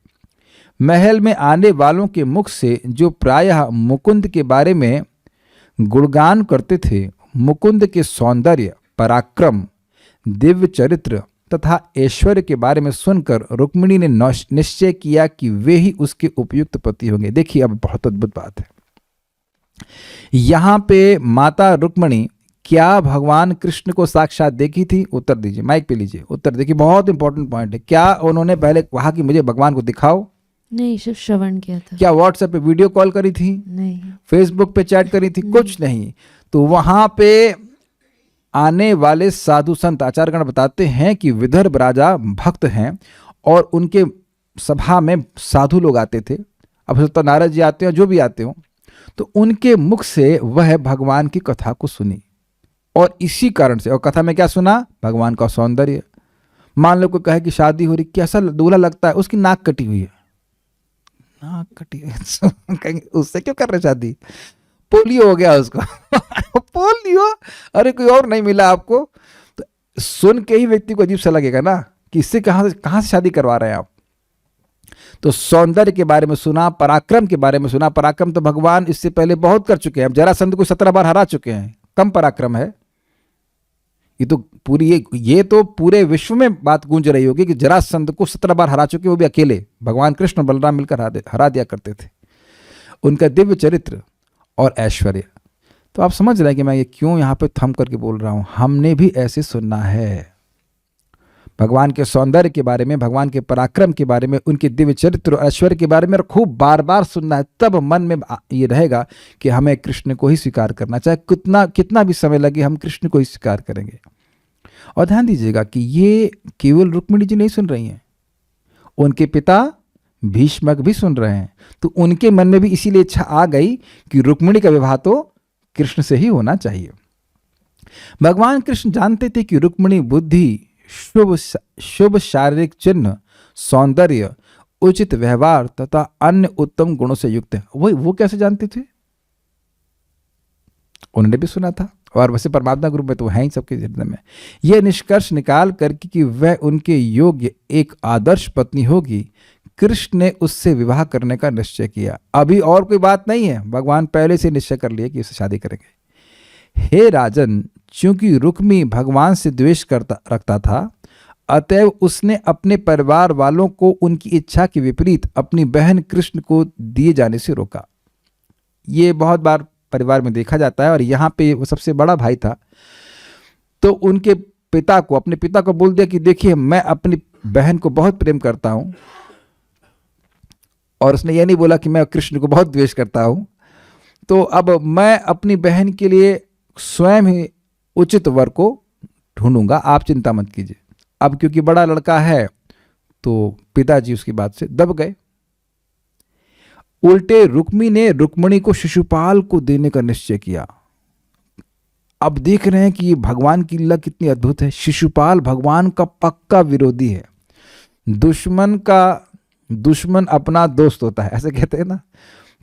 महल में आने वालों के मुख से जो प्रायः मुकुंद के बारे में गुणगान करते थे, मुकुंद के सौंदर्य, पराक्रम, दिव्य चरित्र तथा ऐश्वर्य के बारे में सुनकर रुक्मिणी ने निश्चय किया कि वे ही उसके उपयुक्त पति होंगे। देखिए, अब बहुत अद्भुत बात है। यहां पे माता रुक्मिणी क्या भगवान कृष्ण को साक्षात देखी थी? उत्तर दीजिए, माइक पे लीजिए, उत्तर देखिए, बहुत इंपॉर्टेंट पॉइंट है। क्या उन्होंने पहले कहा कि मुझे भगवान को दिखाओ? नहीं, सिर्फ श्रवण किया था। क्या व्हाट्सएप पे वीडियो कॉल करी थी? नहीं। फेसबुक पे चैट करी थी? कुछ नहीं। तो वहां पे आने वाले साधु संत आचार्यगण बताते हैं कि विदर्भ राजा भक्त हैं और उनके सभा में साधु लोग आते थे। अब तो नारद जी आते हो, जो भी आते हो, तो उनके मुख से वह भगवान की कथा को सुनी। और इसी कारण से, और कथा में क्या सुना? भगवान का सौंदर्य। मान लो कोई कहे कि शादी हो रही, कैसा दूल्हा लगता है? उसकी नाक कटी हुई है। नाक कटी है कहेंगे उससे क्यों कर रहे शादी? पोलियो हो गया उसको पोलियो, अरे कोई और नहीं मिला आपको? तो सुन के ही व्यक्ति को अजीब सा लगेगा ना कि इससे कहाँ से शादी करवा रहे हैं आप। तो सौंदर्य के बारे में सुना, पराक्रम के बारे में सुना। पराक्रम तो भगवान इससे पहले बहुत कर चुके हैं। अब जरासंध को 17 बार हरा चुके हैं, कम पराक्रम है? ये तो पूरे विश्व में बात गूंज रही होगी कि जरासंध को 17 बार हरा चुके, वो भी अकेले। भगवान कृष्ण और बलराम मिलकर हरा दिया करते थे। उनका दिव्य चरित्र और ऐश्वर्य। तो आप समझ रहे हैं कि मैं ये क्यों यहाँ पे थम करके बोल रहा हूँ। हमने भी ऐसे सुनना है। भगवान के सौंदर्य के बारे में, भगवान के पराक्रम के बारे में, उनके दिव्य चरित्र और ऐश्वर्य के बारे में खूब बार बार सुनना है। तब मन में ये रहेगा कि हमें कृष्ण को ही स्वीकार करना, चाहे कितना भी समय लगे, हम कृष्ण को ही स्वीकार करेंगे। और ध्यान दीजिएगा कि ये केवल रुक्मिणी जी नहीं सुन रही हैं, उनके पिता भीष्मक भी सुन रहे हैं। तो उनके मन में भी इसीलिए इच्छा आ गई कि रुक्मिणी का विवाह तो कृष्ण से ही होना चाहिए। भगवान कृष्ण जानते थे कि रुक्मिणी बुद्धि, शुभ शारीरिक चिन्ह, सौंदर्य, उचित व्यवहार तथा अन्य उत्तम गुणों से युक्त है। वो कैसे जानते थे? उन्होंने भी सुना था। और वैसे परमात्मा ग्रुप में तो है ही सबके हृदय में। यह निष्कर्ष निकाल करके कि वह उनके योग्य एक आदर्श पत्नी होगी, कृष्ण ने उससे विवाह करने का निश्चय किया। अभी और कोई बात नहीं है, भगवान पहले से निश्चय कर लिए कि उससे शादी करेंगे। हे राजन, चूंकि रुक्मी भगवान से द्वेष रखता था, अतएव उसने अपने परिवार वालों को उनकी इच्छा के विपरीत अपनी बहन कृष्ण को दिए जाने से रोका। ये बहुत बार परिवार में देखा जाता है। और यहाँ पे वो सबसे बड़ा भाई था, तो उनके अपने पिता को बोल दिया कि देखिए, मैं अपनी बहन को बहुत प्रेम करता हूं। और उसने ये नहीं बोला कि मैं कृष्ण को बहुत द्वेष करता हूं। तो अब मैं अपनी बहन के लिए स्वयं ही उचित वर को ढूंढूंगा, आप चिंता मत कीजिए। अब क्योंकि बड़ा लड़का है, तो पिताजी उसकी बात से दब गए। उल्टे रुक्मी ने रुक्मिणी को शिशुपाल को देने का निश्चय किया। अब देख रहे हैं कि ये भगवान की लीला कितनी अद्भुत है। शिशुपाल भगवान का पक्का विरोधी है। दुश्मन अपना दोस्त होता है, ऐसे कहते हैं ना।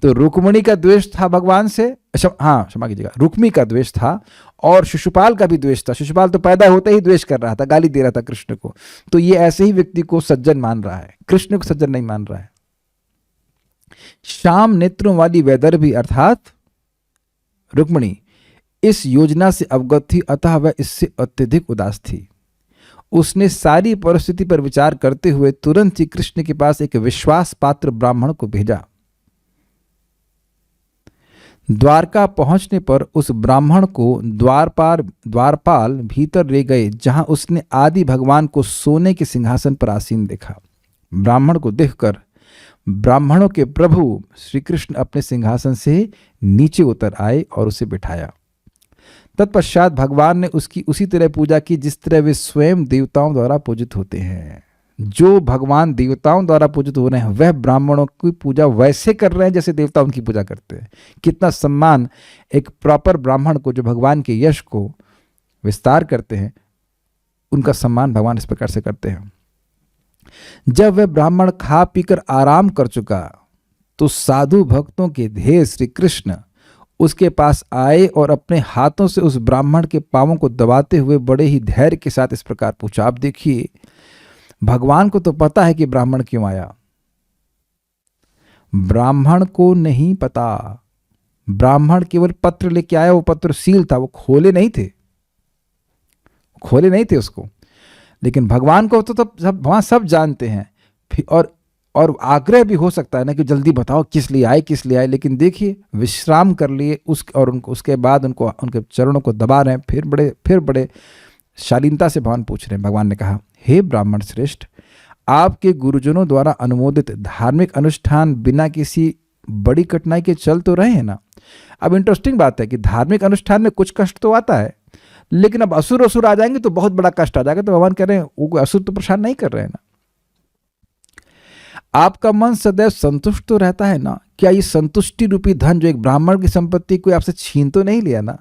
तो रुक्मिणी का द्वेष था भगवान से, क्षमा कीजिएगा, रुक्मी का द्वेष था और शिशुपाल का भी द्वेष था। शिशुपाल तो पैदा होते ही द्वेष कर रहा था, गाली दे रहा था कृष्ण को। तो ये ऐसे ही व्यक्ति को सज्जन मान रहा है, कृष्ण को सज्जन नहीं मान रहा है। श्याम नेत्रों वाली वैदर्भी अर्थात रुक्मिणी इस योजना से अवगत थी, अतः वह इससे अत्यधिक उदास थी। उसने सारी परिस्थिति पर विचार करते हुए तुरंत ही कृष्ण के पास एक विश्वास पात्र ब्राह्मण को भेजा। द्वारका पहुंचने पर उस ब्राह्मण को द्वारपाल भीतर ले गए, जहां उसने आदि भगवान को सोने के सिंहासन पर आसीन देखा। ब्राह्मण को देखकर ब्राह्मणों के प्रभु श्री कृष्ण अपने सिंहासन से नीचे उतर आए और उसे बिठाया। तत्पश्चात भगवान ने उसकी उसी तरह पूजा की जिस तरह वे स्वयं देवताओं द्वारा पूजित होते हैं। जो भगवान देवताओं द्वारा पूजित हो रहे हैं वह ब्राह्मणों की पूजा वैसे कर रहे हैं जैसे देवता उनकी पूजा करते हैं। कितना सम्मान एक प्रॉपर ब्राह्मण को, जो भगवान के यश को विस्तार करते हैं, उनका सम्मान भगवान इस प्रकार से करते हैं। जब वह ब्राह्मण खा पीकर आराम कर चुका तो साधु भक्तों के ध्येय श्री कृष्ण उसके पास आए और अपने हाथों से उस ब्राह्मण के पांवों को दबाते हुए बड़े ही धैर्य के साथ इस प्रकार पूछा। आप देखिए, भगवान को तो पता है कि ब्राह्मण क्यों आया, ब्राह्मण को नहीं पता। ब्राह्मण केवल पत्र लेके आया, वो पत्र सील था, वो खोले नहीं थे उसको। लेकिन भगवान को तो भगवान सब जानते हैं। और आग्रह भी हो सकता है ना कि जल्दी बताओ किस लिए आए। लेकिन देखिए, विश्राम कर लिए उसके बाद उनके चरणों को दबा रहे हैं। फिर बड़े शालीनता से पूछ रहे हैं। भगवान ने कहा, हे ब्राह्मण श्रेष्ठ, आपके गुरुजनों द्वारा अनुमोदित धार्मिक अनुष्ठान बिना किसी बड़ी कठिनाई के चल तो रहे हैं ना। अब इंटरेस्टिंग बात है कि धार्मिक अनुष्ठान में कुछ कष्ट तो आता है, लेकिन अब असुर आ जाएंगे तो बहुत बड़ा कष्ट आ जाएगा। तो भगवान कह रहे हैं वो असुर तो परेशान नहीं कर रहे हैं ना। आपका मन सदैव संतुष्ट तो रहता है ना। क्या ये संतुष्टि रूपी धन जो एक ब्राह्मण की संपत्ति कोई आपसे छीन तो नहीं लिया ना।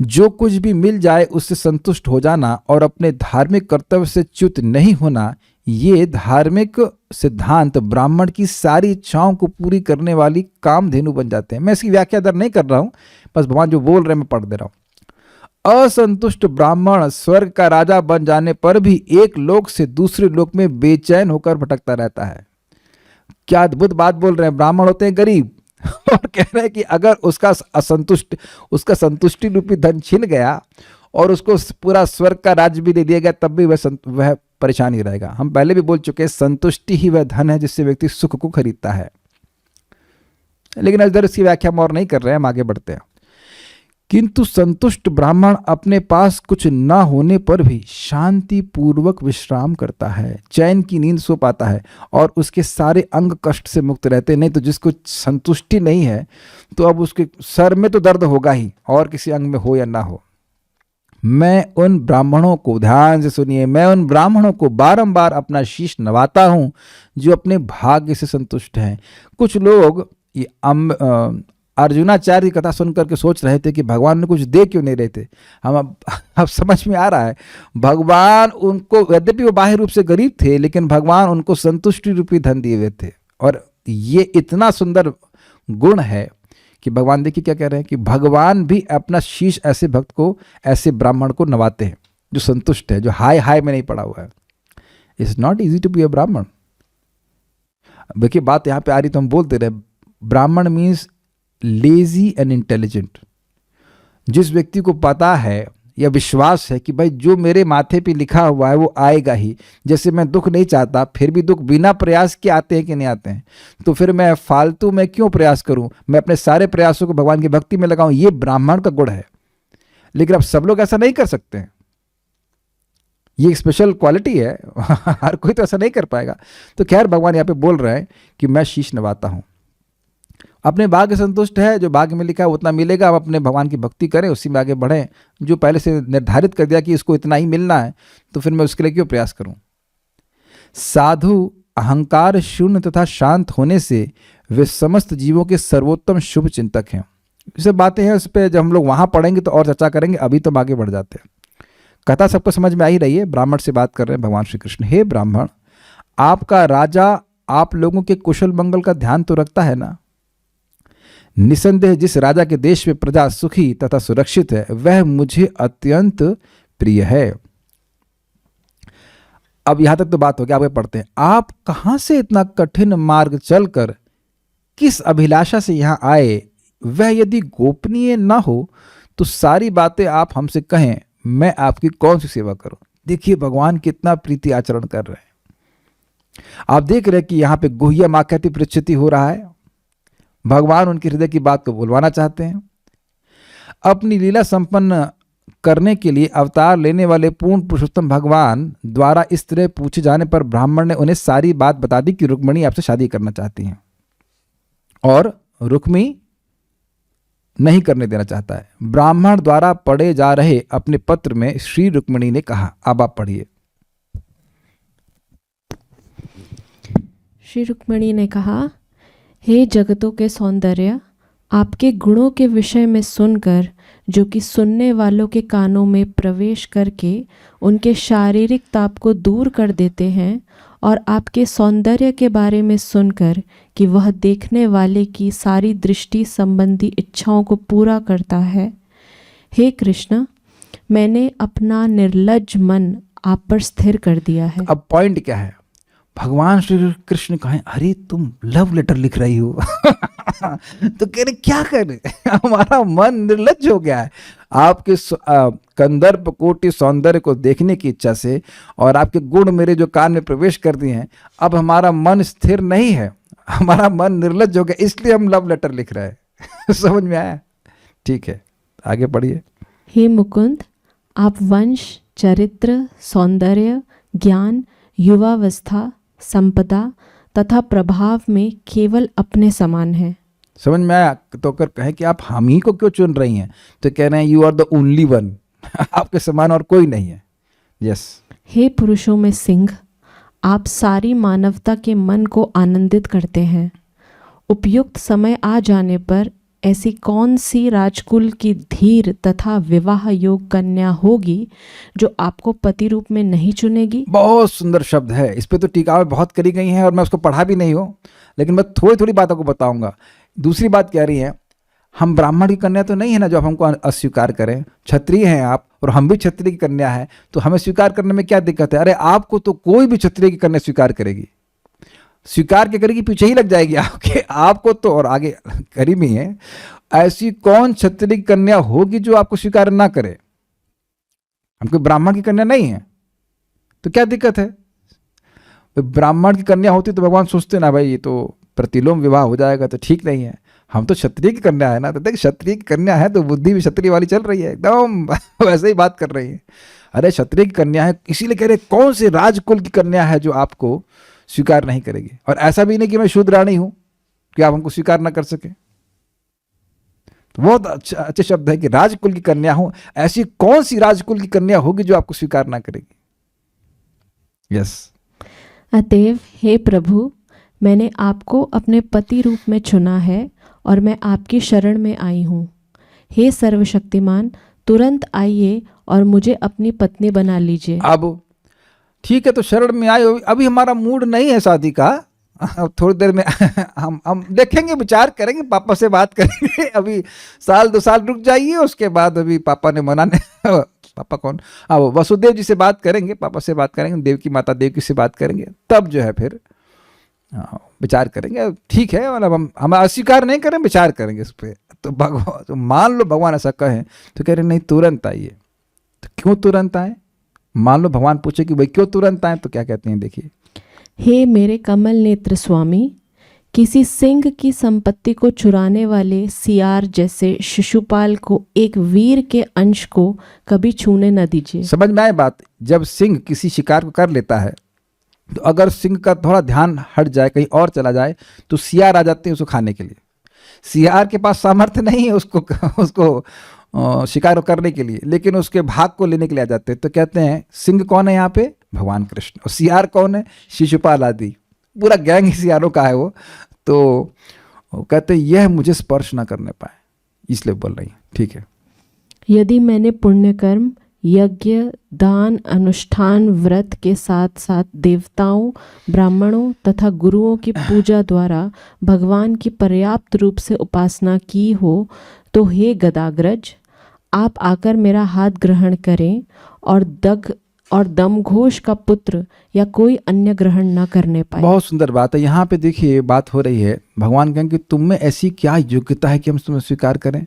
जो कुछ भी मिल जाए उससे संतुष्ट हो जाना और अपने धार्मिक कर्तव्य से च्युत नहीं होना, ये धार्मिक सिद्धांत ब्राह्मण की सारी इच्छाओं को पूरी करने वाली कामधेनु बन जाते हैं। मैं इसकी व्याख्या दर नहीं कर रहा हूं, बस भगवान जो बोल रहे हैं मैं पढ़ दे रहा हूं। असंतुष्ट ब्राह्मण स्वर्ग का राजा बन जाने पर भी एक लोक से दूसरे लोक में बेचैन होकर भटकता रहता है। क्या अद्भुत बात बोल रहे हैं। ब्राह्मण होते हैं गरीब और कह रहे हैं कि अगर उसका संतुष्टि रूपी धन छिन गया और उसको पूरा स्वर्ग का राज्य भी दे दिया गया तब भी वह परेशान ही रहेगा। हम पहले भी बोल चुके हैं, संतुष्टि ही वह धन है जिससे व्यक्ति सुख को खरीदता है। लेकिन इधर इसकी व्याख्या हम और नहीं कर रहे हैं, हम आगे बढ़ते हैं। किंतु संतुष्ट ब्राह्मण अपने पास कुछ न होने पर भी शांति पूर्वक विश्राम करता है, चैन की नींद सो पाता है और उसके सारे अंग कष्ट से मुक्त रहते। नहीं तो जिसको संतुष्टि नहीं है तो अब उसके सर में तो दर्द होगा ही, और किसी अंग में हो या ना हो। मैं उन ब्राह्मणों को, ध्यान से सुनिए, मैं उन ब्राह्मणों को बारंबार अपना शीश नवाता हूं जो अपने भाग्य से संतुष्ट हैं। कुछ लोग ये अर्जुनाचार्य की कथा सुनकर के सोच रहे थे कि भगवान ने कुछ दे क्यों नहीं रहे थे। हम अब समझ में आ रहा है, भगवान उनको, यद्यपि वो बाह्य रूप से गरीब थे, लेकिन भगवान उनको संतुष्टि रूपी धन दिए हुए थे। और ये इतना सुंदर गुण है कि भगवान देखिए क्या कह रहे हैं कि भगवान भी अपना शीश ऐसे भक्त को, ऐसे ब्राह्मण को नवाते हैं जो संतुष्ट है, जो हाय में नहीं पड़ा हुआ है। It's not easy to be a Brahmin. देखिए बात यहाँ पे आ रही तो हम बोलते रहे, ब्राह्मण मीन्स लेजी एंड इंटेलिजेंट। जिस व्यक्ति को पता है या विश्वास है कि भाई जो मेरे माथे पे लिखा हुआ है वो आएगा ही, जैसे मैं दुख नहीं चाहता फिर भी दुख बिना प्रयास के आते हैं कि नहीं आते हैं, तो फिर मैं फालतू में क्यों प्रयास करूं, मैं अपने सारे प्रयासों को भगवान की भक्ति में लगाऊं। ये ब्राह्मण का गुण है। लेकिन अब सब लोग ऐसा नहीं कर सकते हैं, ये एक स्पेशल क्वालिटी है, हर कोई तो ऐसा नहीं कर पाएगा। तो खैर भगवान यहाँ पे बोल रहे हैं कि मैं शीश नवाता हूं, अपने भाग्य संतुष्ट है, जो भाग्य में लिखा है उतना मिलेगा। अब अपने भगवान की भक्ति करें, उसी में आगे बढ़ें। जो पहले से निर्धारित कर दिया कि इसको इतना ही मिलना है तो फिर मैं उसके लिए क्यों प्रयास करूं। साधु अहंकार शून्य तथा शांत होने से वे समस्त जीवों के सर्वोत्तम शुभ चिंतक हैं ये सब बातें हैं, उस पर जब हम लोग वहाँ पढ़ेंगे तो और चर्चा करेंगे, अभी तो हम आगे बढ़ जाते हैं। कथा सबको समझ में आ ही रही है। ब्राह्मण से बात कर रहे हैं भगवान श्री कृष्ण। हे ब्राह्मण, आपका राजा आप लोगों के कुशल मंगल का ध्यान तो रखता है ना? निसंदेह जिस राजा के देश में प्रजा सुखी तथा सुरक्षित है वह मुझे अत्यंत प्रिय है। अब यहां तक तो बात हो गई, आगे पढ़ते हैं। आप कहां से इतना कठिन मार्ग चलकर किस अभिलाषा से यहां आए, वह यदि गोपनीय ना हो तो सारी बातें आप हमसे कहें, मैं आपकी कौन सी सेवा करूं। देखिए भगवान कितना प्रीति आचरण कर रहे हैं। आप देख रहे हैं कि यहां पे गुह्य माख्याति पृच्छति हो रहा है। भगवान उनके हृदय की बात को बुलवाना चाहते हैं। अपनी लीला संपन्न करने के लिए अवतार लेने वाले पूर्ण पुरुषोत्तम भगवान द्वारा इस तरह पूछे जाने पर ब्राह्मण ने उन्हें सारी बात बता दी कि रुक्मिणी आपसे शादी करना चाहती हैं और रुक्मी नहीं करने देना चाहता है। ब्राह्मण द्वारा पढ़े जा रहे अपने पत्र में श्री रुक्मिणी ने कहा, अब आप पढ़िए। श्री रुक्मिणी ने कहा, हे जगतों के सौंदर्य, आपके गुणों के विषय में सुनकर, जो कि सुनने वालों के कानों में प्रवेश करके उनके शारीरिक ताप को दूर कर देते हैं, और आपके सौंदर्य के बारे में सुनकर कि वह देखने वाले की सारी दृष्टि संबंधी इच्छाओं को पूरा करता है। हे कृष्ण, मैंने अपना निर्लज्ज मन आप पर स्थिर कर दिया है। अब पॉइंट क्या है? भगवान श्री कृष्ण कहें, अरे तुम लव लेटर लिख रही हो तो कह रहे क्या करें, हमारा मन निर्लज्ज हो गया है आपके कंदर्प कोटि सौंदर्य को देखने की इच्छा से, और आपके गुण मेरे जो कान में प्रवेश कर दिए हैं, अब हमारा मन स्थिर नहीं है, हमारा मन निर्लज्ज हो गया, इसलिए हम लव लेटर लिख रहे हैं। समझ में आया? ठीक है, आगे पढ़िए। हे मुकुंद, आप वंश, चरित्र, सौंदर्य, ज्ञान, युवावस्था, संपदा तथा प्रभाव में केवल अपने समान हैं। समझ में आया? तो अगर कहें कि आप हम ही को क्यों चुन रही हैं, तो कह रहे हैं you are the only one, आपके समान और कोई नहीं है। यस। हे पुरुषों में सिंह, आप सारी मानवता के मन को आनंदित करते हैं। उपयुक्त समय आ जाने पर ऐसी कौन सी राजकुल की धीर तथा विवाह योग कन्या होगी जो आपको पति रूप में नहीं चुनेगी? बहुत सुंदर शब्द है, इस पे तो टीकाएं बहुत करी गई हैं और मैं उसको पढ़ा भी नहीं हूँ, लेकिन मैं थोड़ी थोड़ी बातों को बताऊंगा। दूसरी बात कह रही है, हम ब्राह्मण की कन्या तो नहीं है ना जो आप हमको अस्वीकार करें। क्षत्रिय हैं आप और हम भी क्षत्रिय की कन्या है, तो हमें स्वीकार करने में क्या दिक्कत है? अरे आपको तो कोई भी क्षत्रिय की कन्या स्वीकार करेगी, स्वीकार के करेगी, पीछे ही लग जाएगी आपके, आपको तो। और आगे करीब ही है, ऐसी कौन क्षत्रिय की कन्या होगी जो आपको स्वीकार ना करे? हमको ब्राह्मण की कन्या नहीं है तो क्या दिक्कत है? ब्राह्मण की कन्या होती तो भगवान सोचते ना भाई ये तो प्रतिलोम विवाह हो जाएगा तो ठीक नहीं है, हम तो क्षत्रिय की कन्या है ना। तो देख, क्षत्रिय की कन्या है तो बुद्धि भी क्षत्रिय वाली चल रही है, एकदम वैसे ही बात कर रही है। अरे क्षत्रिय की कन्या है, इसीलिए कह रहे कौन से राजकुल की कन्या है जो आपको स्वीकार नहीं करेगी। और ऐसा भी नहीं कि मैं शूद्राणी हूं कि आप हमको स्वीकार ना कर सके। तो बहुत अच्छे शब्द है कि राजकुल की कन्या हो, ऐसी कौन सी राजकुल की कन्या होगी जो आपको स्वीकार ना करेगी। यस। अतएव हे प्रभु, मैंने आपको अपने पति रूप में चुना है और मैं आपकी शरण में आई हूँ। हे सर्वशक्तिमान, तुरंत आइए और मुझे अपनी पत्नी बना लीजिए। अब ठीक है, तो शरण में आए, अभी हमारा मूड नहीं है शादी का, अब थोड़ी देर में हम देखेंगे, विचार करेंगे, पापा से बात करेंगे, अभी 1-2 साल रुक जाइए, उसके बाद अभी पापा ने मनाने पापा कौन, हाँ वो वसुदेव जी से बात करेंगे, पापा से बात करेंगे, देवकी माता देवकी से बात करेंगे, तब जो है फिर विचार करेंगे। ठीक है, मतलब हम अस्वीकार नहीं करें, विचार करेंगे इस पर। तो भगवान, तो मान लो भगवान ऐसा कहें तो कह रहे नहीं तुरंत आइए। तो क्यों तुरंत आए? मान लो भगवान पूछे कि भाई क्यों तुरंत आए, तो क्या कहते हैं, देखिए। हे मेरे कमल नेत्र स्वामी, किसी सिंह की संपत्ति को चुराने वाले सियार जैसे शिशुपाल को एक वीर के अंश को कभी छूने न दीजिए। समझ में आए बात? जब सिंह किसी शिकार को कर लेता है तो अगर सिंह का थोड़ा ध्यान हट जाए, कहीं और चला जाए, तो सियार आ जाते हैं उसको खाने के लिए। सियार के पास सामर्थ्य नहीं है उसको शिकार करने के लिए, लेकिन उसके भाग को लेने के लिए आ जाते हैं। तो कहते हैं सिंह कौन है यहाँ पे? भगवान कृष्ण। और सियार कौन है? शिशुपाल आदि, पूरा गैंग ही सियारों का है वो। तो कहते हैं यह मुझे स्पर्श ना करने पाए, इसलिए बोल रही हैं। ठीक है। यदि मैंने पुण्य कर्म, यज्ञ, दान, अनुष्ठान, व्रत के साथ साथ देवताओं, ब्राह्मणों तथा गुरुओं की पूजा द्वारा भगवान की पर्याप्त रूप से उपासना की हो, तो हे गदाग्रज, आप आकर मेरा हाथ ग्रहण करें और दमघोष का पुत्र या कोई अन्य ग्रहण न करने पाए। बहुत सुंदर बात है। यहाँ पे देखिए बात हो रही है, भगवान कहें कि तुम में ऐसी क्या योग्यता है कि हम तुम्हें स्वीकार करें।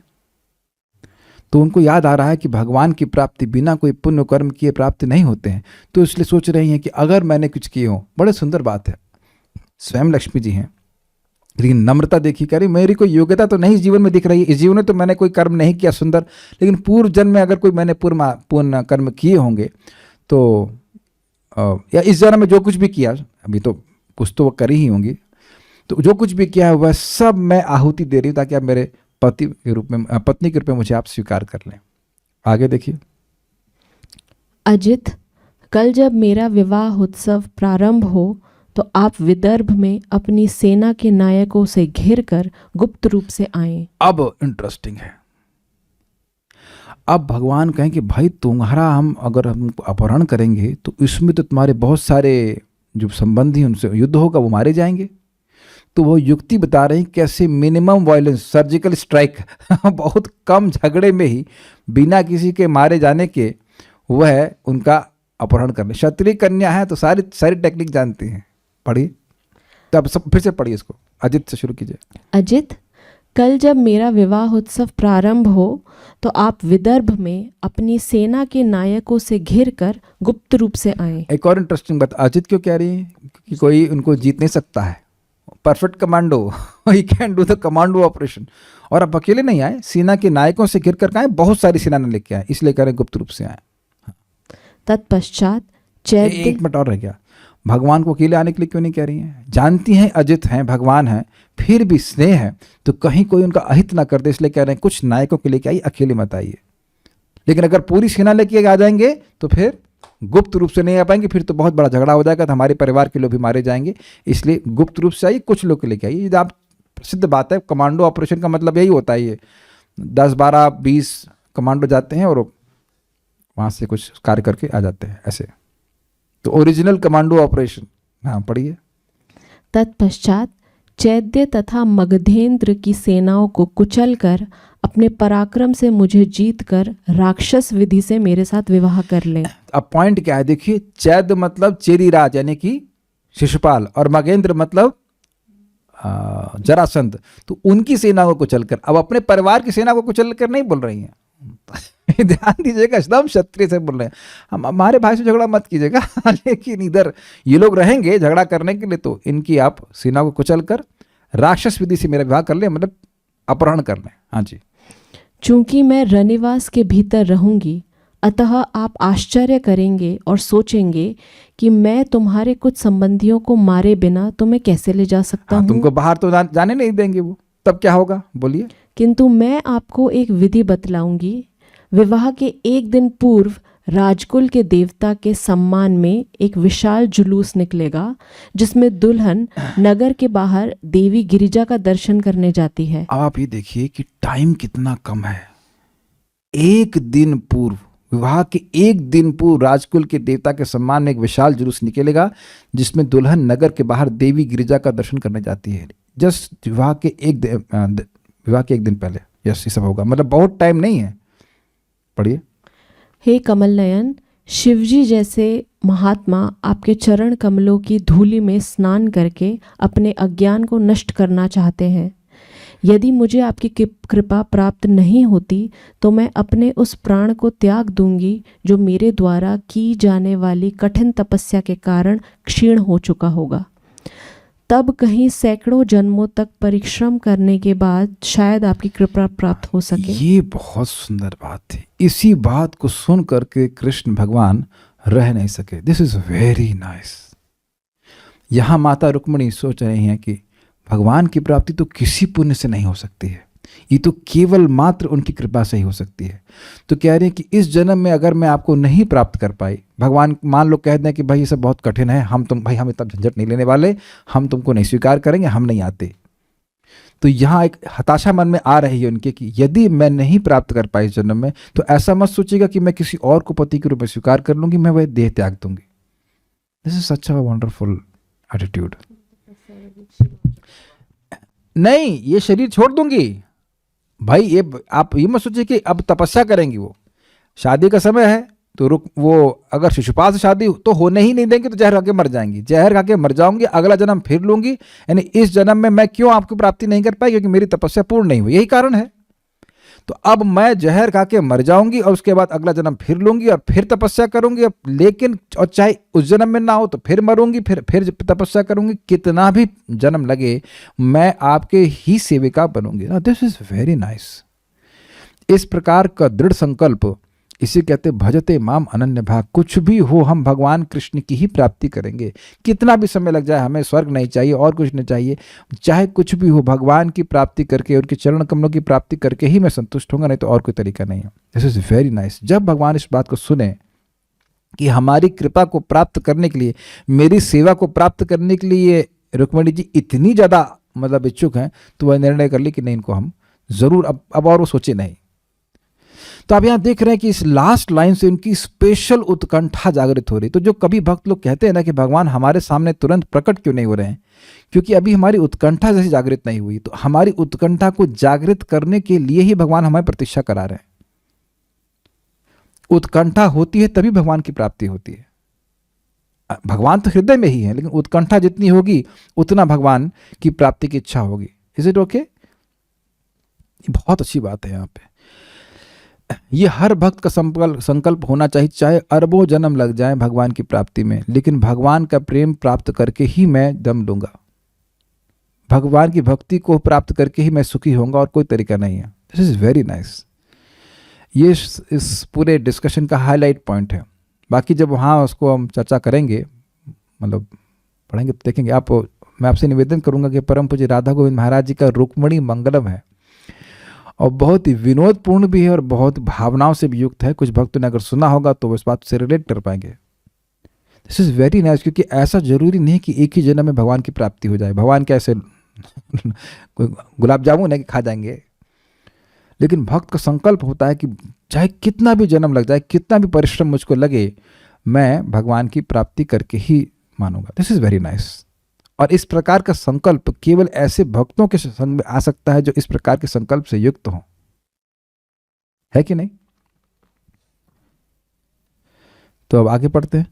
तो उनको याद आ रहा है कि भगवान की प्राप्ति बिना कोई पुण्य कर्म किए प्राप्ति नहीं होते हैं। तो इसलिए सोच रही हैं कि अगर मैंने कुछ किए हो, बड़े सुंदर बात है, स्वयं लक्ष्मी जी हैं, लेकिन नम्रता देखी, कह रही मेरी कोई योग्यता तो नहीं इस जीवन में दिख रही है, इस जीवन में तो मैंने कोई कर्म नहीं किया सुंदर, लेकिन पूर्व जन्म में अगर कोई मैंने पूर्ण कर्म किए होंगे तो या इस जन्म में जो कुछ भी किया, अभी तो कुछ तो वो करी ही होंगी, तो जो कुछ भी किया है वह सब मैं आहुति दे रही हूँ ताकि आप मेरे पति के रूप में, पत्नी के रूप में मुझे आप स्वीकार कर लें। आगे देखिए। अजित, कल जब मेरा विवाह उत्सव प्रारंभ हो तो आप विदर्भ में अपनी सेना के नायकों से घिरकर गुप्त रूप से आएं। अब इंटरेस्टिंग है। अब भगवान कहें कि भाई तुम्हारा अगर हम अपहरण करेंगे तो इसमें तो तुम्हारे बहुत सारे जो संबंधी उनसे युद्ध होगा, वो मारे जाएंगे। तो वो युक्ति बता रहे हैं कैसे मिनिमम वायलेंस, सर्जिकल स्ट्राइक बहुत कम झगड़े में ही बिना किसी के मारे जाने के वह उनका अपहरण करने। क्षत्रिय कन्या है तो सारी टेक्निक जानती हैं। पढ़िए, तब सब फिर से पढ़िए इसको, अजित से शुरू कीजिए। अजित, कल जब मेरा विवाह उत्सव प्रारंभ हो तो आप विदर्भ में अपनी सेना के नायकों से घिरकर गुप्त रूप से आएं। एक और इंटरेस्टिंग बात, अजित क्यों कह रही है कि कोई उनको जीत नहीं सकता है, perfect commando, he can do the commando operation. और आप अकेले नहीं आए, सेना के नायकों से घिर कर आए, बहुत सारी सेना ने लेके आए, इसलिए कह रहे गुप्त रूप से आए। तत्पश्चात चैत्य, एक मिनट और रह गया, भगवान को अकेले आने के लिए क्यों नहीं कह रही हैं? जानती हैं अजित हैं, भगवान हैं, फिर भी स्नेह है तो कहीं कोई उनका अहित ना कर दे, इसलिए कह रहे हैं कुछ नायकों के लेके आइए, अकेले मत आइए। लेकिन अगर पूरी सेना लेके आ जाएंगे तो फिर गुप्त रूप से नहीं आ पाएंगे, फिर तो बहुत बड़ा झगड़ा हो जाएगा, तो हमारे परिवार के लोग भी मारे जाएंगे, इसलिए गुप्त रूप से आइए, कुछ लोग के लेके आइए। आप प्रसिद्ध बात है, कमांडो ऑपरेशन का मतलब यही होता है, ये 10, 12, 20 कमांडो जाते हैं और वहाँ से कुछ कार्य करके आ जाते हैं, ऐसे तो ओरिजिनल कमांडो ऑपरेशन। हाँ पढ़िए। तत्पश्चात चैद्य तथा मगधेंद्र की सेनाओं को कुचलकर अपने पराक्रम से मुझे जीतकर राक्षस विधि से मेरे साथ विवाह कर ले। अब पॉइंट क्या है देखिए, चैद्य मतलब चेरीराज यानी कि शिशुपाल, और मगेंद्र मतलब जरासंध, तो उनकी सेना को कुचलकर, अब अपने परिवार की सेना को कुचलकर नहीं बोल रही हैं। ध्यान दीजिएगा, एकदम क्षत्रिय से बोल रहे हैं, हम हमारे भाई से झगड़ा मत कीजिएगा, लेकिन इधर ये लोग रहेंगे झगड़ा करने के लिए, तो इनकी आप सेना को कुचलकर राक्षस विधि से मेरा विवाह कर ले, मतलब अपहरण कर लें। हाँ जी। चूंकि मैं रनिवास के भीतर रहूंगी, अतः आप आश्चर्य करेंगे और सोचेंगे कि मैं तुम्हारे कुछ संबंधियों को मारे बिना तुम्हें कैसे ले जा सकता हूँ। तुमको बाहर तो जाने नहीं देंगे वो, तब क्या होगा बोलिए। किंतु मैं आपको एक विधि बतलाऊंगी। विवाह के एक दिन पूर्व राजकुल के देवता के सम्मान में एक विशाल जुलूस निकलेगा, जिसमें दुल्हन नगर के बाहर देवी गिरिजा का दर्शन करने जाती है। अब आप ये देखिए कि टाइम कितना कम है। एक दिन पूर्व, विवाह के एक दिन पूर्व राजकुल के देवता के सम्मान में एक विशाल जुलूस निकलेगा, जिसमें दुल्हन नगर के बाहर देवी गिरिजा का दर्शन करने जाती है। जस्ट विवाह के एक दिन पहले यस ये सब होगा, मतलब बहुत टाइम नहीं है। पढ़िए। हे कमल नयन, शिवजी जैसे महात्मा आपके चरण कमलों की धूलि में स्नान करके अपने अज्ञान को नष्ट करना चाहते हैं। यदि मुझे आपकी कृपा प्राप्त नहीं होती तो मैं अपने उस प्राण को त्याग दूंगी जो मेरे द्वारा की जाने वाली कठिन तपस्या के कारण क्षीण हो चुका होगा। तब कहीं सैकड़ों जन्मों तक परिश्रम करने के बाद शायद आपकी कृपा प्राप्त हो सके। ये बहुत सुंदर बात थी। इसी बात को सुन करके कृष्ण भगवान रह नहीं सके। This is very nice. यहाँ माता रुक्मिणी सोच रही हैं कि भगवान की प्राप्ति तो किसी पुण्य से नहीं हो सकती है, ये तो केवल मात्र उनकी कृपा से ही हो सकती है। तो कह रहे हैं कि इस जन्म में अगर मैं आपको नहीं प्राप्त कर पाई, भगवान मान लो कह दें कि भाई ये सब बहुत कठिन है, हम इतना झंझट नहीं लेने वाले, हम तुमको नहीं स्वीकार करेंगे, हम नहीं आते, तो यहाँ एक हताशा मन में आ रही है उनके कि यदि मैं नहीं प्राप्त कर पाई इस जन्म में, तो ऐसा मत सोचिएगा कि मैं किसी और को पति के रूप में स्वीकार कर लूंगी, मैं वह देह त्याग दूंगी। This is such a wonderful attitude. नहीं, ये शरीर छोड़ दूंगी भाई, ये आप ये मत सोचिए कि अब तपस्या करेंगी। वो शादी का समय है तो रुक, वो अगर शिशुपाल से शादी तो होने ही नहीं देंगे तो जहर खा के मर जाएंगी, जहर खा के मर जाऊंगी, अगला जन्म फिर लूंगी। यानी इस जन्म में मैं क्यों आपकी प्राप्ति नहीं कर पाई, क्योंकि मेरी तपस्या पूर्ण नहीं हुई, यही कारण है। तो अब मैं जहर खा के मर जाऊंगी और उसके बाद अगला जन्म फिर लूंगी और फिर तपस्या करूंगी। अब लेकिन और चाहे उस जन्म में ना हो तो फिर मरूंगी, फिर तपस्या करूंगी, कितना भी जन्म लगे मैं आपके ही सेविका बनूंगी ना। This is very nice. इस प्रकार का दृढ़ संकल्प, इसे कहते भजते माम अनन्य भाग। कुछ भी हो हम भगवान कृष्ण की ही प्राप्ति करेंगे, कितना भी समय लग जाए, हमें स्वर्ग नहीं चाहिए और कुछ नहीं चाहिए, चाहे कुछ भी हो, भगवान की प्राप्ति करके, उनके चरण कमलों की प्राप्ति करके ही मैं संतुष्ट होऊंगा, नहीं तो और कोई तरीका नहीं है। This is very nice. जब भगवान इस बात को सुने कि हमारी कृपा को प्राप्त करने के लिए, मेरी सेवा को प्राप्त करने के लिए रुक्मिणी जी इतनी ज़्यादा मतलब इच्छुक हैं, तो वह निर्णय कर ली कि नहीं, इनको हम ज़रूर अब और वो सोचे नहीं। तो आप यहाँ देख रहे हैं कि इस लास्ट लाइन से उनकी स्पेशल उत्कंठा जागृत हो रही। तो जो कभी भक्त लोग कहते हैं ना कि भगवान हमारे सामने तुरंत प्रकट क्यों नहीं हो रहे हैं, क्योंकि अभी हमारी उत्कंठा जैसी जागृत नहीं हुई। तो हमारी उत्कंठा को जागृत करने के लिए ही भगवान हमें प्रतीक्षा करा रहे हैं। उत्कंठा होती है तभी भगवान की प्राप्ति होती है। भगवान तो हृदय में ही है, लेकिन उत्कंठा जितनी होगी उतना भगवान की प्राप्ति की इच्छा होगी। Is it okay? बहुत अच्छी बात है यहाँ पे। ये हर भक्त का संकल्प होना चाहिए, चाहे अरबों जन्म लग जाए भगवान की प्राप्ति में, लेकिन भगवान का प्रेम प्राप्त करके ही मैं दम लूंगा, भगवान की भक्ति को प्राप्त करके ही मैं सुखी होऊंगा, और कोई तरीका नहीं है। This is very nice. ये इस पूरे डिस्कशन का हाईलाइट पॉइंट है। बाकी जब वहाँ उसको हम चर्चा करेंगे, मतलब पढ़ेंगे तो देखेंगे। मैं आपसे निवेदन करूंगा कि परम पूज्य राधा गोविंद महाराज जी का रुक्मिणी मंगलम है, और बहुत ही विनोदपूर्ण भी है और बहुत भावनाओं से भी युक्त है। कुछ भक्तों ने अगर सुना होगा तो वो इस बात से रिलेट कर पाएंगे। दिस इज़ वेरी नाइस, क्योंकि ऐसा जरूरी नहीं कि एक ही जन्म में भगवान की प्राप्ति हो जाए। भगवान क्या ऐसे कोई गुलाब जामुन है कि खा जाएंगे, लेकिन भक्त का संकल्प होता है कि चाहे कितना भी जन्म लग जाए, कितना भी परिश्रम मुझको लगे, मैं भगवान की प्राप्ति करके ही मानूंगा। This is very nice. और इस प्रकार का संकल्प केवल ऐसे भक्तों के संग में आ सकता है जो इस प्रकार के संकल्प से युक्त हों, है कि नहीं? तो अब आगे पढ़ते हैं।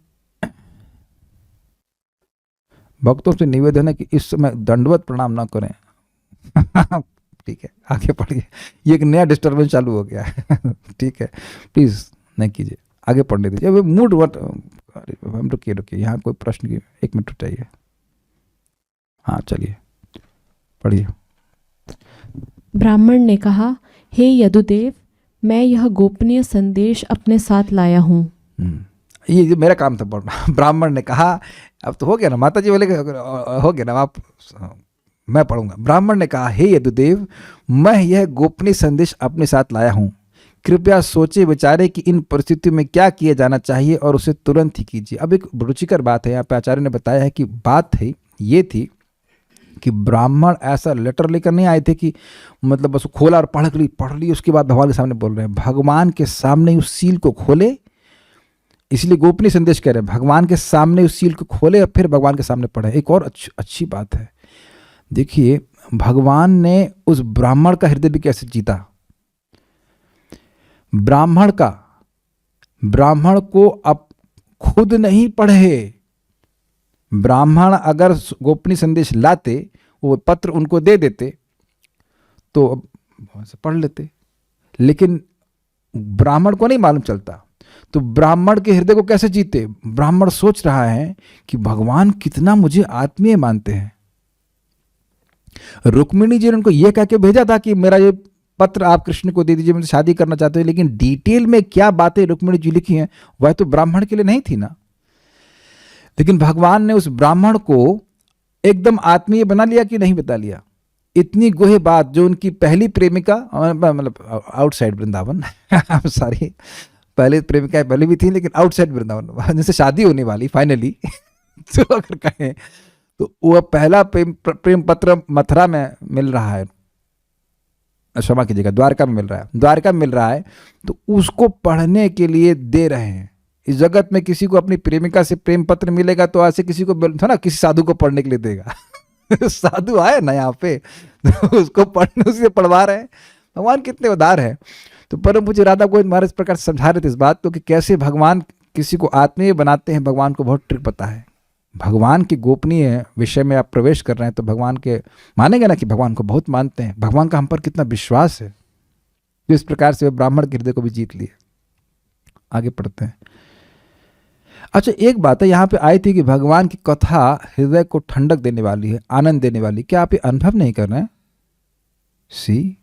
भक्तों से निवेदन है कि इस समय दंडवत प्रणाम ना करें। ठीक है, आगे पढ़िए। ये एक नया डिस्टर्बेंस चालू हो गया है। ठीक है, प्लीज नहीं कीजिए, आगे पढ़ने दीजिए। मूड वट, रुकिए, यहाँ कोई प्रश्न की 1 मिनट चाहिए। हाँ चलिए पढ़िए। ब्राह्मण ने कहा, हे यदुदेव, मैं यह गोपनीय संदेश अपने साथ लाया हूँ। ये मेरा काम था पढ़ना। ब्राह्मण ने कहा, अब तो हो गया ना, माता जी बोले हो गया ना, आप मैं पढ़ूंगा। ब्राह्मण ने कहा, हे यदुदेव, मैं यह गोपनीय संदेश अपने साथ लाया हूँ। कृपया सोचे विचारे कि इन परिस्थितियों में क्या किया जाना चाहिए और उसे तुरंत ही कीजिए। अब एक रुचिकर बात है, यहाँ पे आचार्य ने बताया है कि बात है ये थी कि ब्राह्मण ऐसा लेटर लेकर नहीं आए थे कि मतलब बस खोला और पढ़ ली उसके बाद भगवान के सामने बोल रहे हैं। भगवान के सामने उस सील को खोले, इसलिए गोपनीय संदेश कह रहे हैं। भगवान के सामने उस सील को खोले और फिर भगवान के सामने पढ़े। एक और अच्छी बात है, देखिए भगवान ने उस ब्राह्मण का हृदय भी कैसे जीता। ब्राह्मण को अब खुद नहीं पढ़े, ब्राह्मण अगर गोपनीय संदेश लाते, वो पत्र उनको दे देते तो पढ़ लेते, लेकिन ब्राह्मण को नहीं मालूम चलता। तो ब्राह्मण के हृदय को कैसे जीते? ब्राह्मण सोच रहा है कि भगवान कितना मुझे आत्मीय मानते हैं। रुक्मिणी जी ने उनको यह कह के भेजा था कि मेरा ये पत्र आप कृष्ण को दे दीजिए, मुझे शादी करना चाहते हो, लेकिन डिटेल में क्या बातें रुक्मिणी जी लिखी हैं वह तो ब्राह्मण के लिए नहीं थी ना। लेकिन भगवान ने उस ब्राह्मण को एकदम आत्मीय बना लिया कि नहीं बता लिया। इतनी गोहे बात, जो उनकी पहली प्रेमिका, मतलब आउटसाइड वृंदावन सॉरी, पहले प्रेमिका पहले भी थी लेकिन आउटसाइड वृंदावन, जिनसे शादी होने वाली फाइनली तो अगर कहें तो वह पहला प्रेम पत्र मथुरा में मिल रहा है, क्षमा कीजिएगा, द्वारका में मिल रहा है, द्वारका में मिल रहा है, तो उसको पढ़ने के लिए दे रहे हैं। इस जगत में किसी को अपनी प्रेमिका से प्रेम पत्र मिलेगा तो ऐसे किसी को था ना, किसी साधु को पढ़ने के लिए देगा। साधु आए ना यहाँ पे, तो उसको पढ़ने, उसे पढ़वा रहे हैं। भगवान कितने उदार है। तो परम पूज्य राधा गोविंद महाराज इस प्रकार समझा रहे थे इस बात को कि कैसे भगवान किसी को आत्मीय बनाते हैं। भगवान को बहुत ट्रिक पता है। भगवान के गोपनीय विषय में आप प्रवेश कर रहे हैं तो भगवान के मानेंगे ना कि भगवान को बहुत मानते हैं, भगवान का हम पर कितना विश्वास है। तो इस प्रकार से वे ब्राह्मण के हृदय को भी जीत लिए। आगे पढ़ते हैं। अच्छा, एक बात है, यहाँ पे आई थी कि भगवान की कथा हृदय को ठंडक देने वाली है, आनंद देने वाली। क्या आप ये अनुभव नहीं कर रहे हैं? सी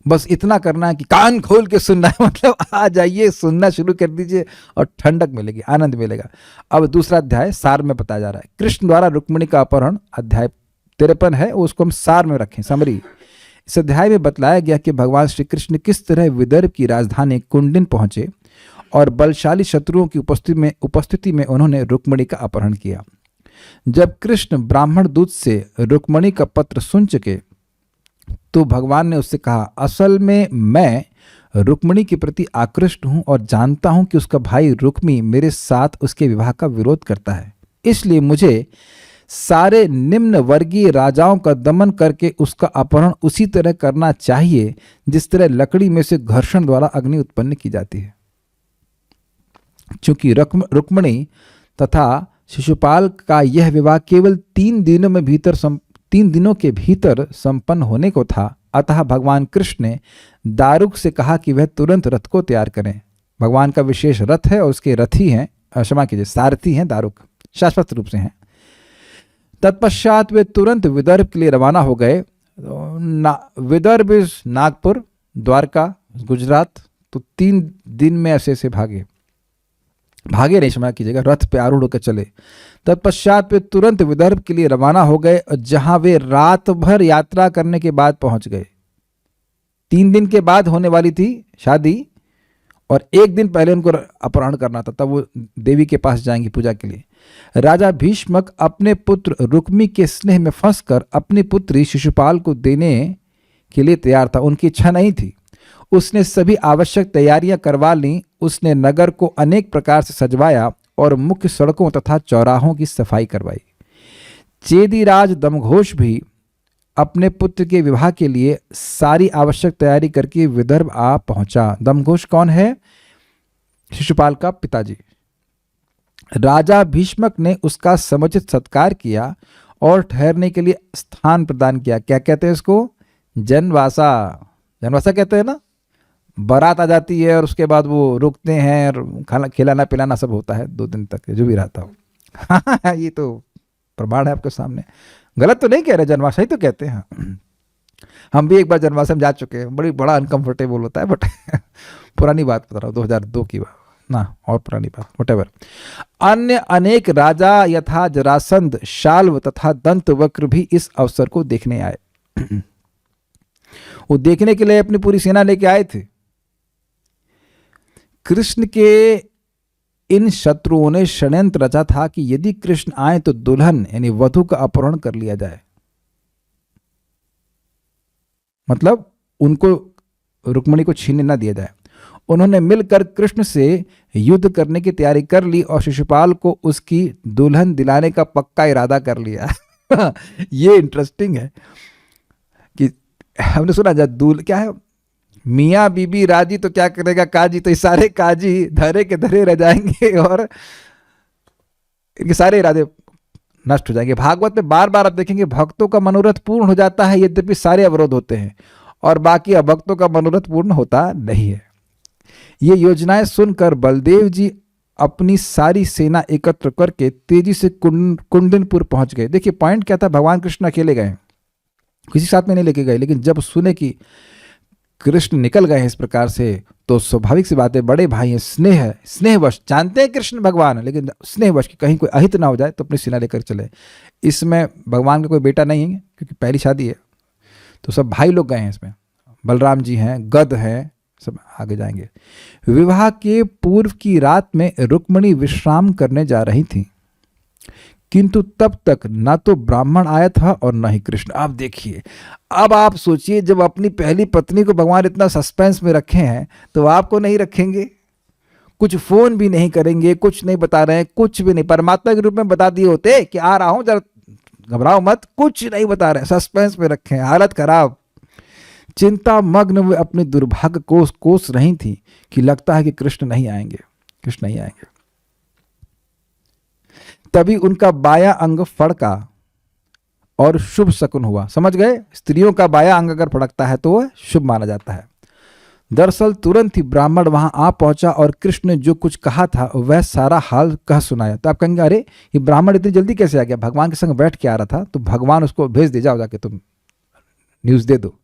बस इतना करना है कि कान खोल के सुनना है, मतलब आ जाइए, सुनना शुरू कर दीजिए और ठंडक मिलेगी, आनंद मिलेगा। अब दूसरा अध्याय सार में बताया जा रहा है। कृष्ण द्वारा रुक्मिणी का अपहरण, अध्याय 53 है, उसको हम सार में रखें, समरी। इस अध्याय में बतलाया गया कि भगवान श्री कृष्ण किस तरह विदर्भ की राजधानी कुंडिन पहुंचे और बलशाली शत्रुओं की उपस्थिति में उन्होंने रुक्मिणी का अपहरण किया। जब कृष्ण ब्राह्मण दूत से रुक्मिणी का पत्र सुन चुके तो भगवान ने उससे कहा, असल में मैं रुक्मिणी के प्रति आकृष्ट हूं और जानता हूं कि उसका भाई रुक्मी मेरे साथ उसके विवाह का विरोध करता है। इसलिए मुझे सारे निम्न वर्गीय राजाओं का दमन करके उसका अपहरण उसी तरह करना चाहिए जिस तरह लकड़ी में से घर्षण द्वारा अग्नि उत्पन्न की जाती है। चूंकि रुक्मिणी तथा शिशुपाल का यह विवाह केवल 3 दिनों के भीतर संपन्न होने को था, अतः भगवान कृष्ण ने दारुक से कहा कि वह तुरंत रथ को तैयार करें। भगवान का विशेष रथ है और उसके रथी हैं, क्षमा कीजिए, सारथी हैं दारुक, शाश्वत रूप से हैं। तत्पश्चात वे तुरंत विदर्भ के लिए रवाना हो गए। विदर्भ इज नागपुर, द्वारका गुजरात। तो 3 दिन में ऐसे भागे नहीं, क्षमा कीजिएगा, रथ पे आरूढ़ होकर चले। तत्पश्चात वे तुरंत विदर्भ के लिए रवाना हो गए, जहां वे रात भर यात्रा करने के बाद पहुंच गए। 3 दिन के बाद होने वाली थी शादी और 1 दिन पहले उनको अपहरण करना था, तब वो देवी के पास जाएंगी पूजा के लिए। राजा भीष्मक अपने पुत्र रुक्मी के स्नेह में फंसकर अपनी पुत्री शिशुपाल को देने के लिए तैयार था। उनकी इच्छा नहीं थी। उसने सभी आवश्यक तैयारियां करवा लीं। उसने नगर को अनेक प्रकार से सजवाया और मुख्य सड़कों तथा चौराहों की सफाई करवाई। चेदीराज दमघोष भी अपने पुत्र के विवाह के लिए सारी आवश्यक तैयारी करके विदर्भ आ पहुंचा। दमघोष कौन है? शिशुपाल का पिताजी। राजा भीष्मक ने उसका समुचित सत्कार किया और ठहरने के लिए स्थान प्रदान किया। क्या कहते हैं इसको? जनवासा। जनवासा कहते हैं ना। बारात आ जाती है और उसके बाद वो रुकते हैं और खाना खिलाना पिलाना सब होता है 2 दिन तक, जो भी रहता हो। ये तो प्रमाण है आपके सामने, गलत तो नहीं कह रहे, जनवासा ही तो कहते हैं। हम भी एक बार जनवासा में जा चुके हैं, बड़ा अनकंफर्टेबल होता है, बट पुरानी बात बता रहा हूँ, 2002 की बात ना, और पुरानी बात, व्हाटएवर। अन्य अनेक राजा यथा जरासंध, शाल्व तथा दंतवक्र भी इस अवसर को देखने आए। वो देखने के लिए अपनी पूरी सेना लेके आए थे। कृष्ण के इन शत्रुओं ने षड्यंत्र रचा था कि यदि कृष्ण आए तो दुल्हन यानी वधू का अपहरण कर लिया जाए। मतलब उनको रुक्मिणी को छीनने न दिया जाए। उन्होंने मिलकर कृष्ण से युद्ध करने की तैयारी कर ली और शिशुपाल को उसकी दुल्हन दिलाने का पक्का इरादा कर लिया। ये इंटरेस्टिंग है कि हमने सुना जब क्या है, मियाँ बीबी राजी तो क्या करेगा काजी, तो ये सारे काजी धरे के धरे रह जाएंगे और इनके सारे इरादे नष्ट हो जाएंगे। भागवत में बार बार आप देखेंगे भक्तों का मनोरथ पूर्ण हो जाता है, यद्यपि सारे अवरोध होते हैं, और बाकी अभक्तों का मनोरथ पूर्ण होता नहीं है। ये योजनाएं सुनकर बलदेव जी अपनी सारी सेना एकत्र करके तेजी से कुंडनपुर पहुंच गए। देखिए पॉइंट क्या था, भगवान कृष्ण अकेले गए, किसी साथ में नहीं लेके गए, लेकिन जब सुने कि कृष्ण निकल गए हैं इस प्रकार से, तो स्वाभाविक सी बात है, बड़े भाई हैं, स्नेहवश जानते हैं कृष्ण भगवान, लेकिन स्नेहवश कि कहीं कोई अहित ना हो जाए तो अपनी सेना लेकर चले। इसमें भगवान का कोई बेटा नहीं है क्योंकि पहली शादी है, तो सब भाई लोग गए हैं इसमें। बलराम जी हैं, गद हैं, सब आगे जाएंगे। विवाह के पूर्व की रात में रुक्मिणी विश्राम करने जा रही थी। किंतु तब तक ना तो ब्राह्मण आया था और ना ही कृष्ण। आप देखिए, अब आप सोचिए, जब अपनी पहली पत्नी को भगवान इतना सस्पेंस में रखे हैं तो आपको नहीं रखेंगे? कुछ फोन भी नहीं करेंगे, कुछ नहीं बता रहे हैं, कुछ भी नहीं। परमात्मा के रूप में बता दिए होते कि आ रहा हूं, जरा घबराओ मत, कुछ नहीं बता रहे, सस्पेंस में रखे हैं, हालत खराब। चिंता मग्न वे अपने दुर्भाग्य कोस रही थी कि लगता है कि कृष्ण नहीं आएंगे, कृष्ण नहीं आएंगे। तभी उनका बायां अंग फड़का और शुभ शकुन हुआ। समझ गए? स्त्रियों का बायां अंग अगर फड़कता है तो वह शुभ माना जाता है। दरअसल तुरंत ही ब्राह्मण वहां आ पहुंचा और कृष्ण ने जो कुछ कहा था वह सारा हाल कह सुनाया। तो आप कहेंगे, अरे ये ब्राह्मण इतनी जल्दी कैसे आ गया? भगवान के संग बैठ के आ रहा था, तो भगवान उसको भेज दे, जाओ जाके तुम न्यूज दे दो।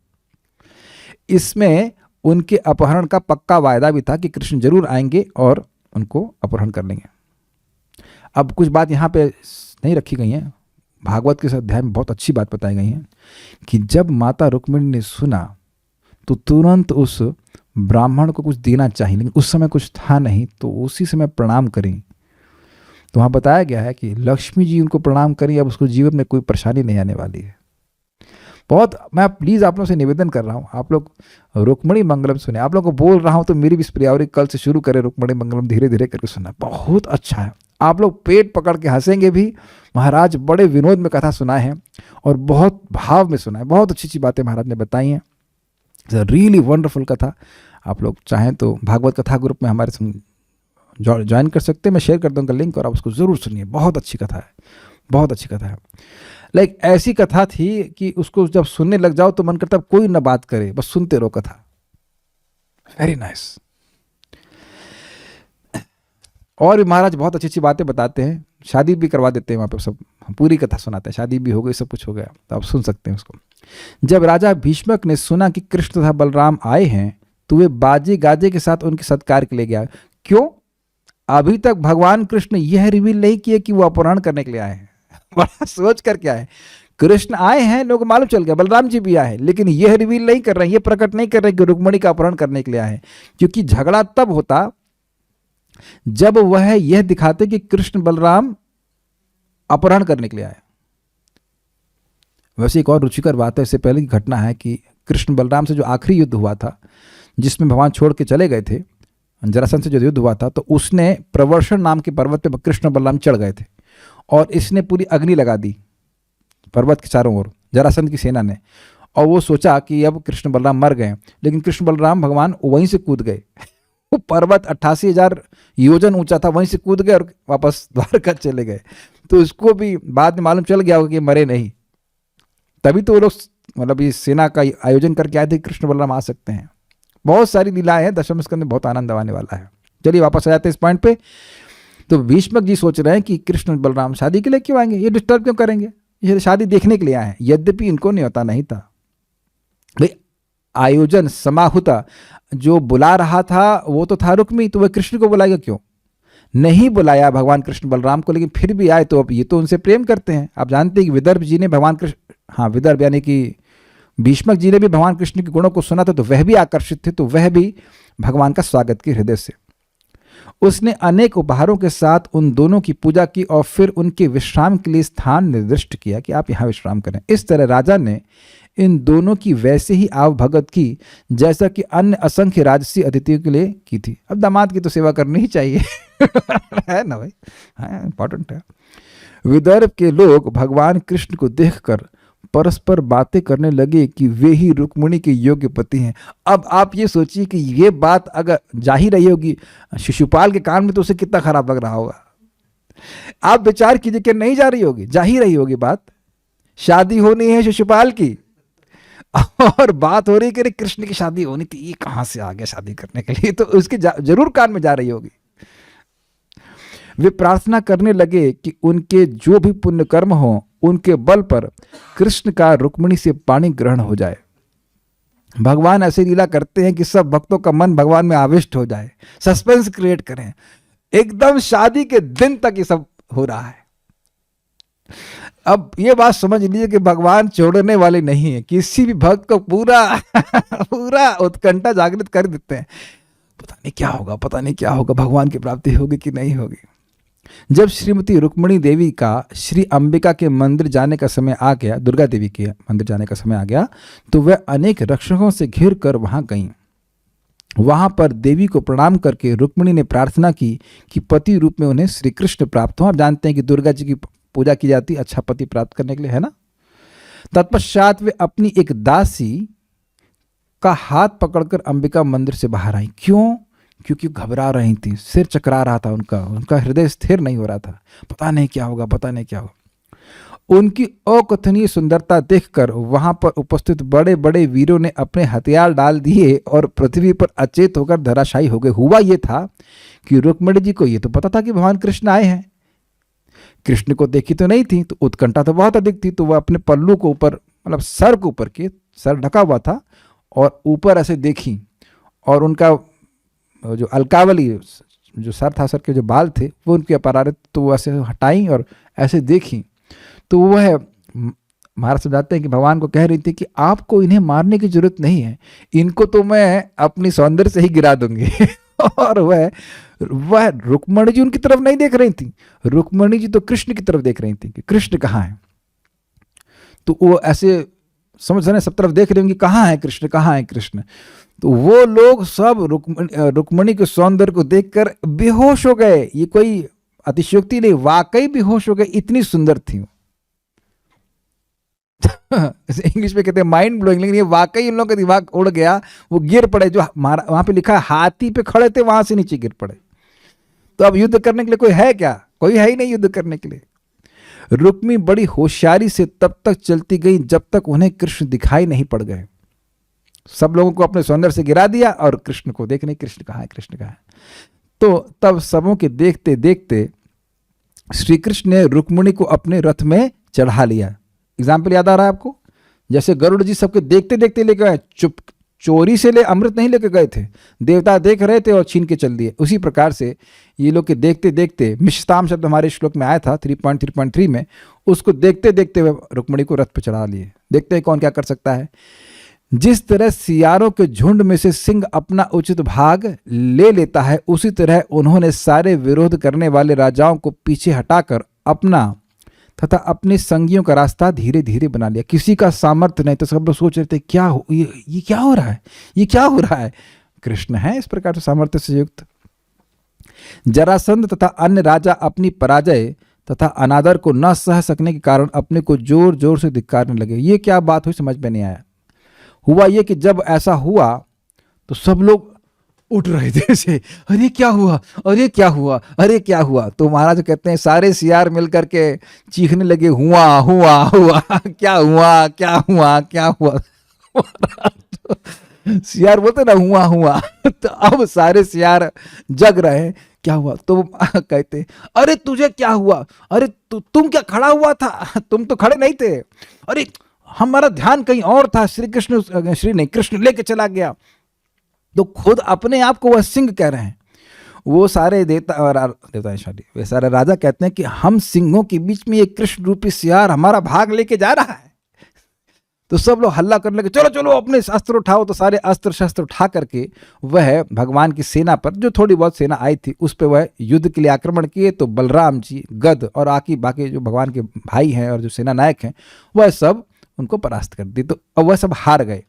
इसमें उनके अपहरण का पक्का वायदा भी था कि कृष्ण जरूर आएंगे और उनको अपहरण कर लेंगे। अब कुछ बात यहाँ पे नहीं रखी गई है, भागवत के इस अध्याय में बहुत अच्छी बात बताई गई है कि जब माता रुक्मिणी ने सुना तो तुरंत उस ब्राह्मण को कुछ देना चाहिए, लेकिन उस समय कुछ था नहीं, तो उसी समय प्रणाम करें। तो वहाँ बताया गया है कि लक्ष्मी जी उनको प्रणाम करें, अब उसको जीवन में कोई परेशानी नहीं आने वाली है। बहुत, मैं प्लीज़ आप लोगों से निवेदन कर रहा हूँ, आप लोग रुक्मिणी मंगलम सुने। आप लोगों को बोल रहा हूँ तो मेरी भी प्रियावरी कल से शुरू करें, रुक्मिणी मंगलम धीरे धीरे करके सुनना, बहुत अच्छा है। आप लोग पेट पकड़ के हंसेंगे भी। महाराज बड़े विनोद में कथा सुनाए हैं और बहुत भाव में सुना है, बहुत अच्छी अच्छी बातें महाराज ने बताई हैं। रियली वंडरफुल कथा। आप लोग चाहें तो भागवत कथा ग्रुप में हमारे संग ज्वाइन कर सकते हैं, मैं शेयर कर दूंगा लिंक, और आप उसको ज़रूर सुनिए, बहुत अच्छी कथा है, बहुत अच्छी कथा है। लाइक ऐसी कथा थी कि उसको जब सुनने लग जाओ तो मन करता कोई ना बात करे, बस सुनते रहो कथा। Very nice. और भी महाराज बहुत अच्छी अच्छी बातें बताते हैं, शादी भी करवा देते हैं वहाँ पे, सब पूरी कथा सुनाते हैं, शादी भी हो गई, सब कुछ हो गया, तो आप सुन सकते हैं उसको। जब राजा भीष्मक ने सुना कि कृष्ण तथा बलराम आए हैं तो वे बाजे गाजे के साथ उनके सत्कार के लिए गया। क्यों? अभी तक भगवान कृष्ण यह रिवील नहीं किए कि वो अपहरण करने के लिए आए हैं। बड़ा सोच कर क्या है, कृष्ण आए हैं, लोगों को मालूम चल गया, बलराम जी भी आए हैं, लेकिन यह रिवील नहीं कर रहे हैं, यह प्रकट नहीं कर रहे कि रुक्मिणी का अपहरण करने के लिए आए हैं। क्योंकि झगड़ा तब होता जब वह यह दिखाते कि कृष्ण बलराम अपहरण करने के लिए आए। वैसे एक और रुचिकर बात है, इससे पहले की घटना है कि कृष्ण बलराम से जो आखिरी युद्ध हुआ था, जिसमें भगवान छोड़ के चले गए थे, जरासंध से जो युद्ध हुआ था, तो उसने प्रवर्षण नाम के पर्वत पे कृष्ण बलराम चढ़ गए थे और इसने पूरी अग्नि लगा दी पर्वत के चारों ओर, जरासंध की सेना ने। और वो सोचा कि अब कृष्ण बलराम मर गए, लेकिन कृष्ण बलराम भगवान वहीं से कूद गए। वो पर्वत 88,000 योजन ऊंचा था, वहीं से कूद गए और वापस द्वारका चले गए। तो उसको भी बाद में मालूम चल गया होगा कि मरे नहीं, तभी तो वो लोग मतलब इस सेना का आयोजन करके आए थे, कृष्ण बलराम आ सकते हैं। बहुत सारी लीलाएं हैं, दशम स्कंद में बहुत आनंद आने वाला है। चलिए वापस आ जाते हैं इस पॉइंट पे। तो भीष्मक जी सोच रहे हैं कि कृष्ण बलराम शादी के लिए क्यों आएंगे, ये डिस्टर्ब क्यों करेंगे, ये शादी देखने के लिए आए हैं। यद्यपि इनको न्योता नहीं था भाई, आयोजन समाहुता जो बुला रहा था वो तो था रुक्मी, तो वह कृष्ण को बुलाएगा क्यों? नहीं बुलाया भगवान कृष्ण बलराम को, लेकिन फिर भी आए। तो अब ये तो उनसे प्रेम करते हैं। आप जानते हैं कि विदर्भ जी ने भगवान कृष्ण, हाँ विदर्भ यानी कि भीष्मक जी ने भी भगवान कृष्ण के गुणों को सुना था, तो वह भी आकर्षित थे, तो वह भी भगवान का स्वागत की हृदय से। उसने अनेक उपहारों के साथ उन दोनों की पूजा की और फिर उनके विश्राम के लिए स्थान निर्दिष्ट किया कि आप यहाँ विश्राम करें। इस तरह राजा ने इन दोनों की वैसे ही आवभगत की जैसा कि अन्य असंख्य राजसी अतिथियों के लिए की थी। अब दामाद की तो सेवा करनी ही चाहिए है ना भाई, हाँ इंपॉर्टेंट है। विदर्भ के लोग भगवान कृष्ण को देखकर परस्पर बातें करने लगे कि वे ही रुक्मिणी के योग्य पति हैं। अब आप ये सोचिए कि ये बात अगर जा ही रही होगी शिशुपाल के कान में, तो उसे कितना खराब लग रहा होगा। आप विचार कीजिए कि नहीं जा रही होगी, जा ही रही होगी बात। शादी होनी है शिशुपाल की और बात हो रही कि कृष्ण की शादी होनी थी, ये कहां से आ गया शादी करने के लिए, तो उसके जरूर कान में जा रही होगी। वे प्रार्थना करने लगे कि उनके जो भी पुण्य कर्म हो उनके बल पर कृष्ण का रुक्मिणी से पाणी ग्रहण हो जाए। भगवान ऐसे लीला करते हैं कि सब भक्तों का मन भगवान में आविष्ट हो जाए, सस्पेंस क्रिएट करें। एकदम शादी के दिन तक ये सब हो रहा है। अब ये बात समझ लीजिए कि भगवान छोड़ने वाले नहीं है, किसी भी भक्त को पूरा पूरा उत्कंठा जागृत कर देते हैं। पता नहीं क्या होगा, पता नहीं क्या होगा, भगवान की प्राप्ति होगी कि नहीं होगी। जब श्रीमती रुक्मिणी देवी का श्री अंबिका के मंदिर जाने का समय आ गया, दुर्गा देवी के मंदिर जाने का समय आ गया, तो वह अनेक रक्षकों से घिर कर वहां गईं। वहां पर देवी को प्रणाम करके रुक्मिणी ने प्रार्थना की कि पति रूप में उन्हें श्री कृष्ण प्राप्त हो। आप जानते हैं कि दुर्गा जी की पूजा की जाती है अच्छा पति प्राप्त करने के लिए, है ना। तत्पश्चात वे अपनी एक दासी का हाथ पकड़कर अंबिका मंदिर से बाहर आई। क्यों? क्योंकि घबरा रही थी, सिर चकरा रहा था उनका हृदय स्थिर नहीं हो रहा था, पता नहीं क्या होगा, पता नहीं क्या होगा। उनकी अकथनीय सुंदरता देखकर वहां पर उपस्थित बड़े बड़े वीरों ने अपने हथियार डाल दिए और पृथ्वी पर अचेत होकर धराशायी हो गए। हुआ ये था कि रुक्मिणी जी को ये तो पता था कि भगवान कृष्ण आए हैं, कृष्ण को देखी तो नहीं थी, तो उत्कंठा तो बहुत अधिक थी। तो वह अपने पल्लू को ऊपर, मतलब सर को ऊपर के, सर ढका हुआ था और ऊपर ऐसे देखी, और उनका जो अलकावली जो सर था, सर के जो बाल थे वो उनके अपरारित, तो वो ऐसे हटाई और ऐसे देखी। तो वह महाराज समझाते हैं कि भगवान को कह रही थी कि आपको इन्हें मारने की जरूरत नहीं है, इनको तो मैं अपनी सौंदर्य से ही गिरा दूंगी। और वह रुक्मिणी जी उनकी तरफ नहीं देख रही थी, रुक्मिणी जी तो कृष्ण की तरफ देख रही थी कि कृष्ण कहाँ है। तो वो ऐसे समझ रहे, सब तरफ देख रहे होंगे कहाँ है कृष्ण, कहाँ है कृष्ण। तो वो लोग सब रुक्मिणी के सौंदर्य को देखकर बेहोश हो गए। ये कोई अतिशयोक्ति नहीं, वाकई बेहोश हो गए, इतनी सुंदर थी। इंग्लिश में कहते हैं माइंड ब्लोइंग, लेकिन ये वाकई उन लोगों का दिमाग उड़ गया, वो गिर पड़े। जो वहां पे लिखा है हाथी पे खड़े थे, वहां से नीचे गिर पड़े। तो अब युद्ध करने के लिए कोई है क्या? कोई है ही नहीं युद्ध करने के लिए। रुक्मी बड़ी होशियारी से तब तक चलती गई जब तक उन्हें कृष्ण दिखाई नहीं पड़ गए। सब लोगों को अपने सौंदर्य से गिरा दिया और कृष्ण को देख नहीं, कृष्ण कहाँ है, कृष्ण कहाँ है। तो तब सबों के देखते देखते श्री कृष्ण ने रुक्मिणी को अपने रथ में चढ़ा लिया। एग्जाम्पल याद आ रहा है आपको? जैसे गरुड़ जी सबके देखते देखते लेके गए, चुप चोरी से ले अमृत नहीं लेके गए थे, देवता देख रहे थे और छीन के चल दिए। उसी प्रकार से ये लोग के देखते देखते, मिष्टाम शब्द हमारे श्लोक में आया था 3.3.3 में, उसको देखते देखते वे रुक्मिणी को रथ पर चढ़ा लिए। देखते हैं कौन क्या कर सकता है। जिस तरह सियारों के झुंड में से सिंह अपना उचित भाग ले लेता है, उसी तरह उन्होंने सारे विरोध करने वाले राजाओं को पीछे हटाकर अपना तथा अपने संगियों का रास्ता धीरे धीरे बना लिया। किसी का सामर्थ्य नहीं, तो सब लोग सोच रहे थे क्या हो, ये क्या हो रहा है, ये क्या हो रहा है। कृष्ण है इस प्रकार से सामर्थ्य से युक्त। जरासंध तथा अन्य राजा अपनी पराजय तथा अनादर को न सह सकने के कारण अपने को जोर जोर से धिक्कारने लगे। ये क्या बात हुई, समझ में नहीं आया। हुआ ये कि जब ऐसा हुआ तो सब लोग उठ रहे थे से, अरे क्या हुआ, अरे क्या हुआ, अरे क्या हुआ। तो महाराज कहते हैं सारे सियार मिलकर के चीखने लगे, हुआ हुआ हुआ, क्या हुआ, क्या हुआ, क्या हुआ। सियार बोलते ना हुआ हुआ। तो अब सारे सियार जग रहे हैं, क्या हुआ। तो कहते अरे तुझे क्या हुआ, अरे तुम क्या खड़ा हुआ था, तुम तो खड़े नहीं थे, अरे हमारा ध्यान कहीं और था, कृष्ण लेके चला गया। तो खुद अपने आप को वह सिंह कह रहे हैं। वो सारे वे सारे राजा कहते हैं कि हम सिंहों के बीच में ये कृष्ण रूपी सियार हमारा भाग लेके जा रहा है। तो सब लोग हल्ला करने लगे, चलो चलो अपने अस्त्र उठाओ। तो सारे अस्त्र शस्त्र उठा करके वह भगवान की सेना पर, जो थोड़ी बहुत सेना आई थी, उस पर वह युद्ध के लिए आक्रमण किए। तो बलराम जी, गद और बाकी जो भगवान के भाई हैं और जो सेना नायक हैं, वह सब उनको परास्त कर दी। तो अब वह सब हार गए।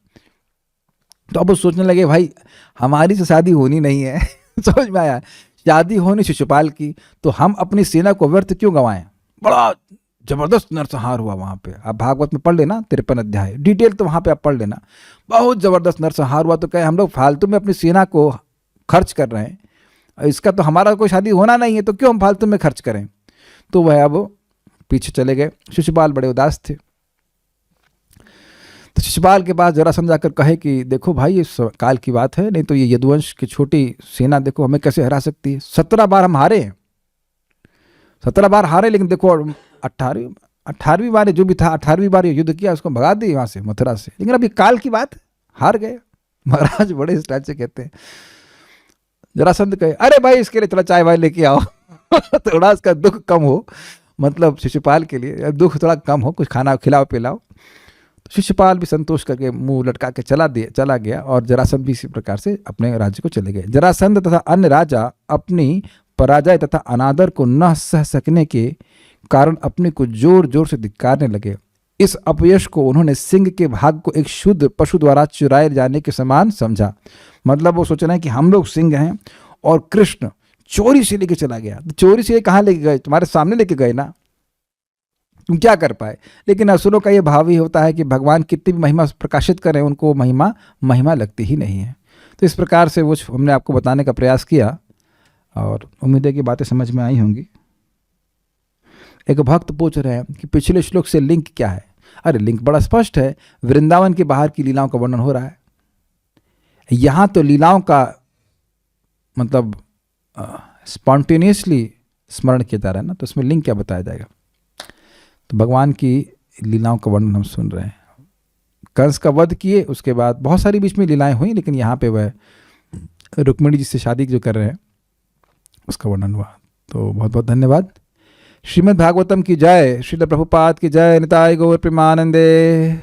तो अब वो सोचने लगे भाई हमारी से शादी होनी नहीं है। समझ में आया, शादी होनी शिशुपाल की, तो हम अपनी सेना को व्यर्थ क्यों गंवाएं। बड़ा जबरदस्त नरसंहार हुआ वहां पे। आप भागवत में पढ़ लेना 53 अध्याय, डिटेल तो वहां पे आप पढ़ लेना। बहुत जबरदस्त नरसंहार हुआ। तो कहे हम लोग फालतू में अपनी सेना को खर्च कर रहे हैं, इसका तो हमारा कोई शादी होना नहीं है, तो क्यों हम फालतू में खर्च करें। तो वह अब पीछे चले गए। शिशुपाल बड़े उदास थे। तो शिशुपाल के पास जरासंध जाकर कहे कि देखो भाई ये काल की बात है, नहीं तो ये यदुवंश की छोटी सेना देखो हमें कैसे हरा सकती है। 17 बार हम हारे हैं, 17 बार हारे, लेकिन देखो 18वीं बार जो भी था, 18वीं बार ये युद्ध किया, उसको भगा दी वहां से, मथुरा से। लेकिन अभी काल की बात, हार गए। महाराज बड़े स्टाइल से कहते हैं, जरासंध कहे अरे भाई इसके लिए थोड़ा चाय वाय लेके आओ। थोड़ा इसका दुख कम हो, मतलब शिशुपाल के लिए दुख थोड़ा कम हो, कुछ खाना खिलाओ पिलाओ। शिशुपाल भी संतोष करके मुंह लटका के चला गया और जरासंध भी इसी प्रकार से अपने राज्य को चले गए। जरासंध तथा अन्य राजा अपनी पराजय तथा अनादर को न सह सकने के कारण अपने को जोर जोर से धिक्कारने लगे। इस अपयश को उन्होंने सिंह के भाग को एक शुद्ध पशु द्वारा चुराए जाने के समान समझा। मतलब वो सोच रहे हैं कि हम लोग सिंह हैं और कृष्ण चोरी से लेके चला गया। तो चोरी से कहाँ लेके गए? तुम्हारे सामने लेके गए ना, तुम क्या कर पाए? लेकिन असुरों का ये भाव ही होता है कि भगवान कितनी भी महिमा प्रकाशित करें, उनको महिमा लगती ही नहीं है। तो इस प्रकार से वो हमने आपको बताने का प्रयास किया और उम्मीद है कि बातें समझ में आई होंगी। एक भक्त पूछ रहे हैं कि पिछले श्लोक से लिंक क्या है? अरे लिंक बड़ा स्पष्ट है, वृंदावन के बाहर की लीलाओं का वर्णन हो रहा है। यहाँ तो लीलाओं का मतलब स्पॉन्टेनियसली स्मरण किया जा रहा है ना, तो इसमें लिंक क्या बताया जाएगा? तो भगवान की लीलाओं का वर्णन हम सुन रहे हैं। कंस का वध किए, उसके बाद बहुत सारी बीच में लीलाएं हुई, लेकिन यहाँ पे वह रुक्मिणी जी से शादी जो कर रहे हैं उसका वर्णन हुआ। तो बहुत बहुत धन्यवाद। श्रीमद् भागवतम की जय, श्रील प्रभुपाद की जय, निताय गौर प्रेमानंदे।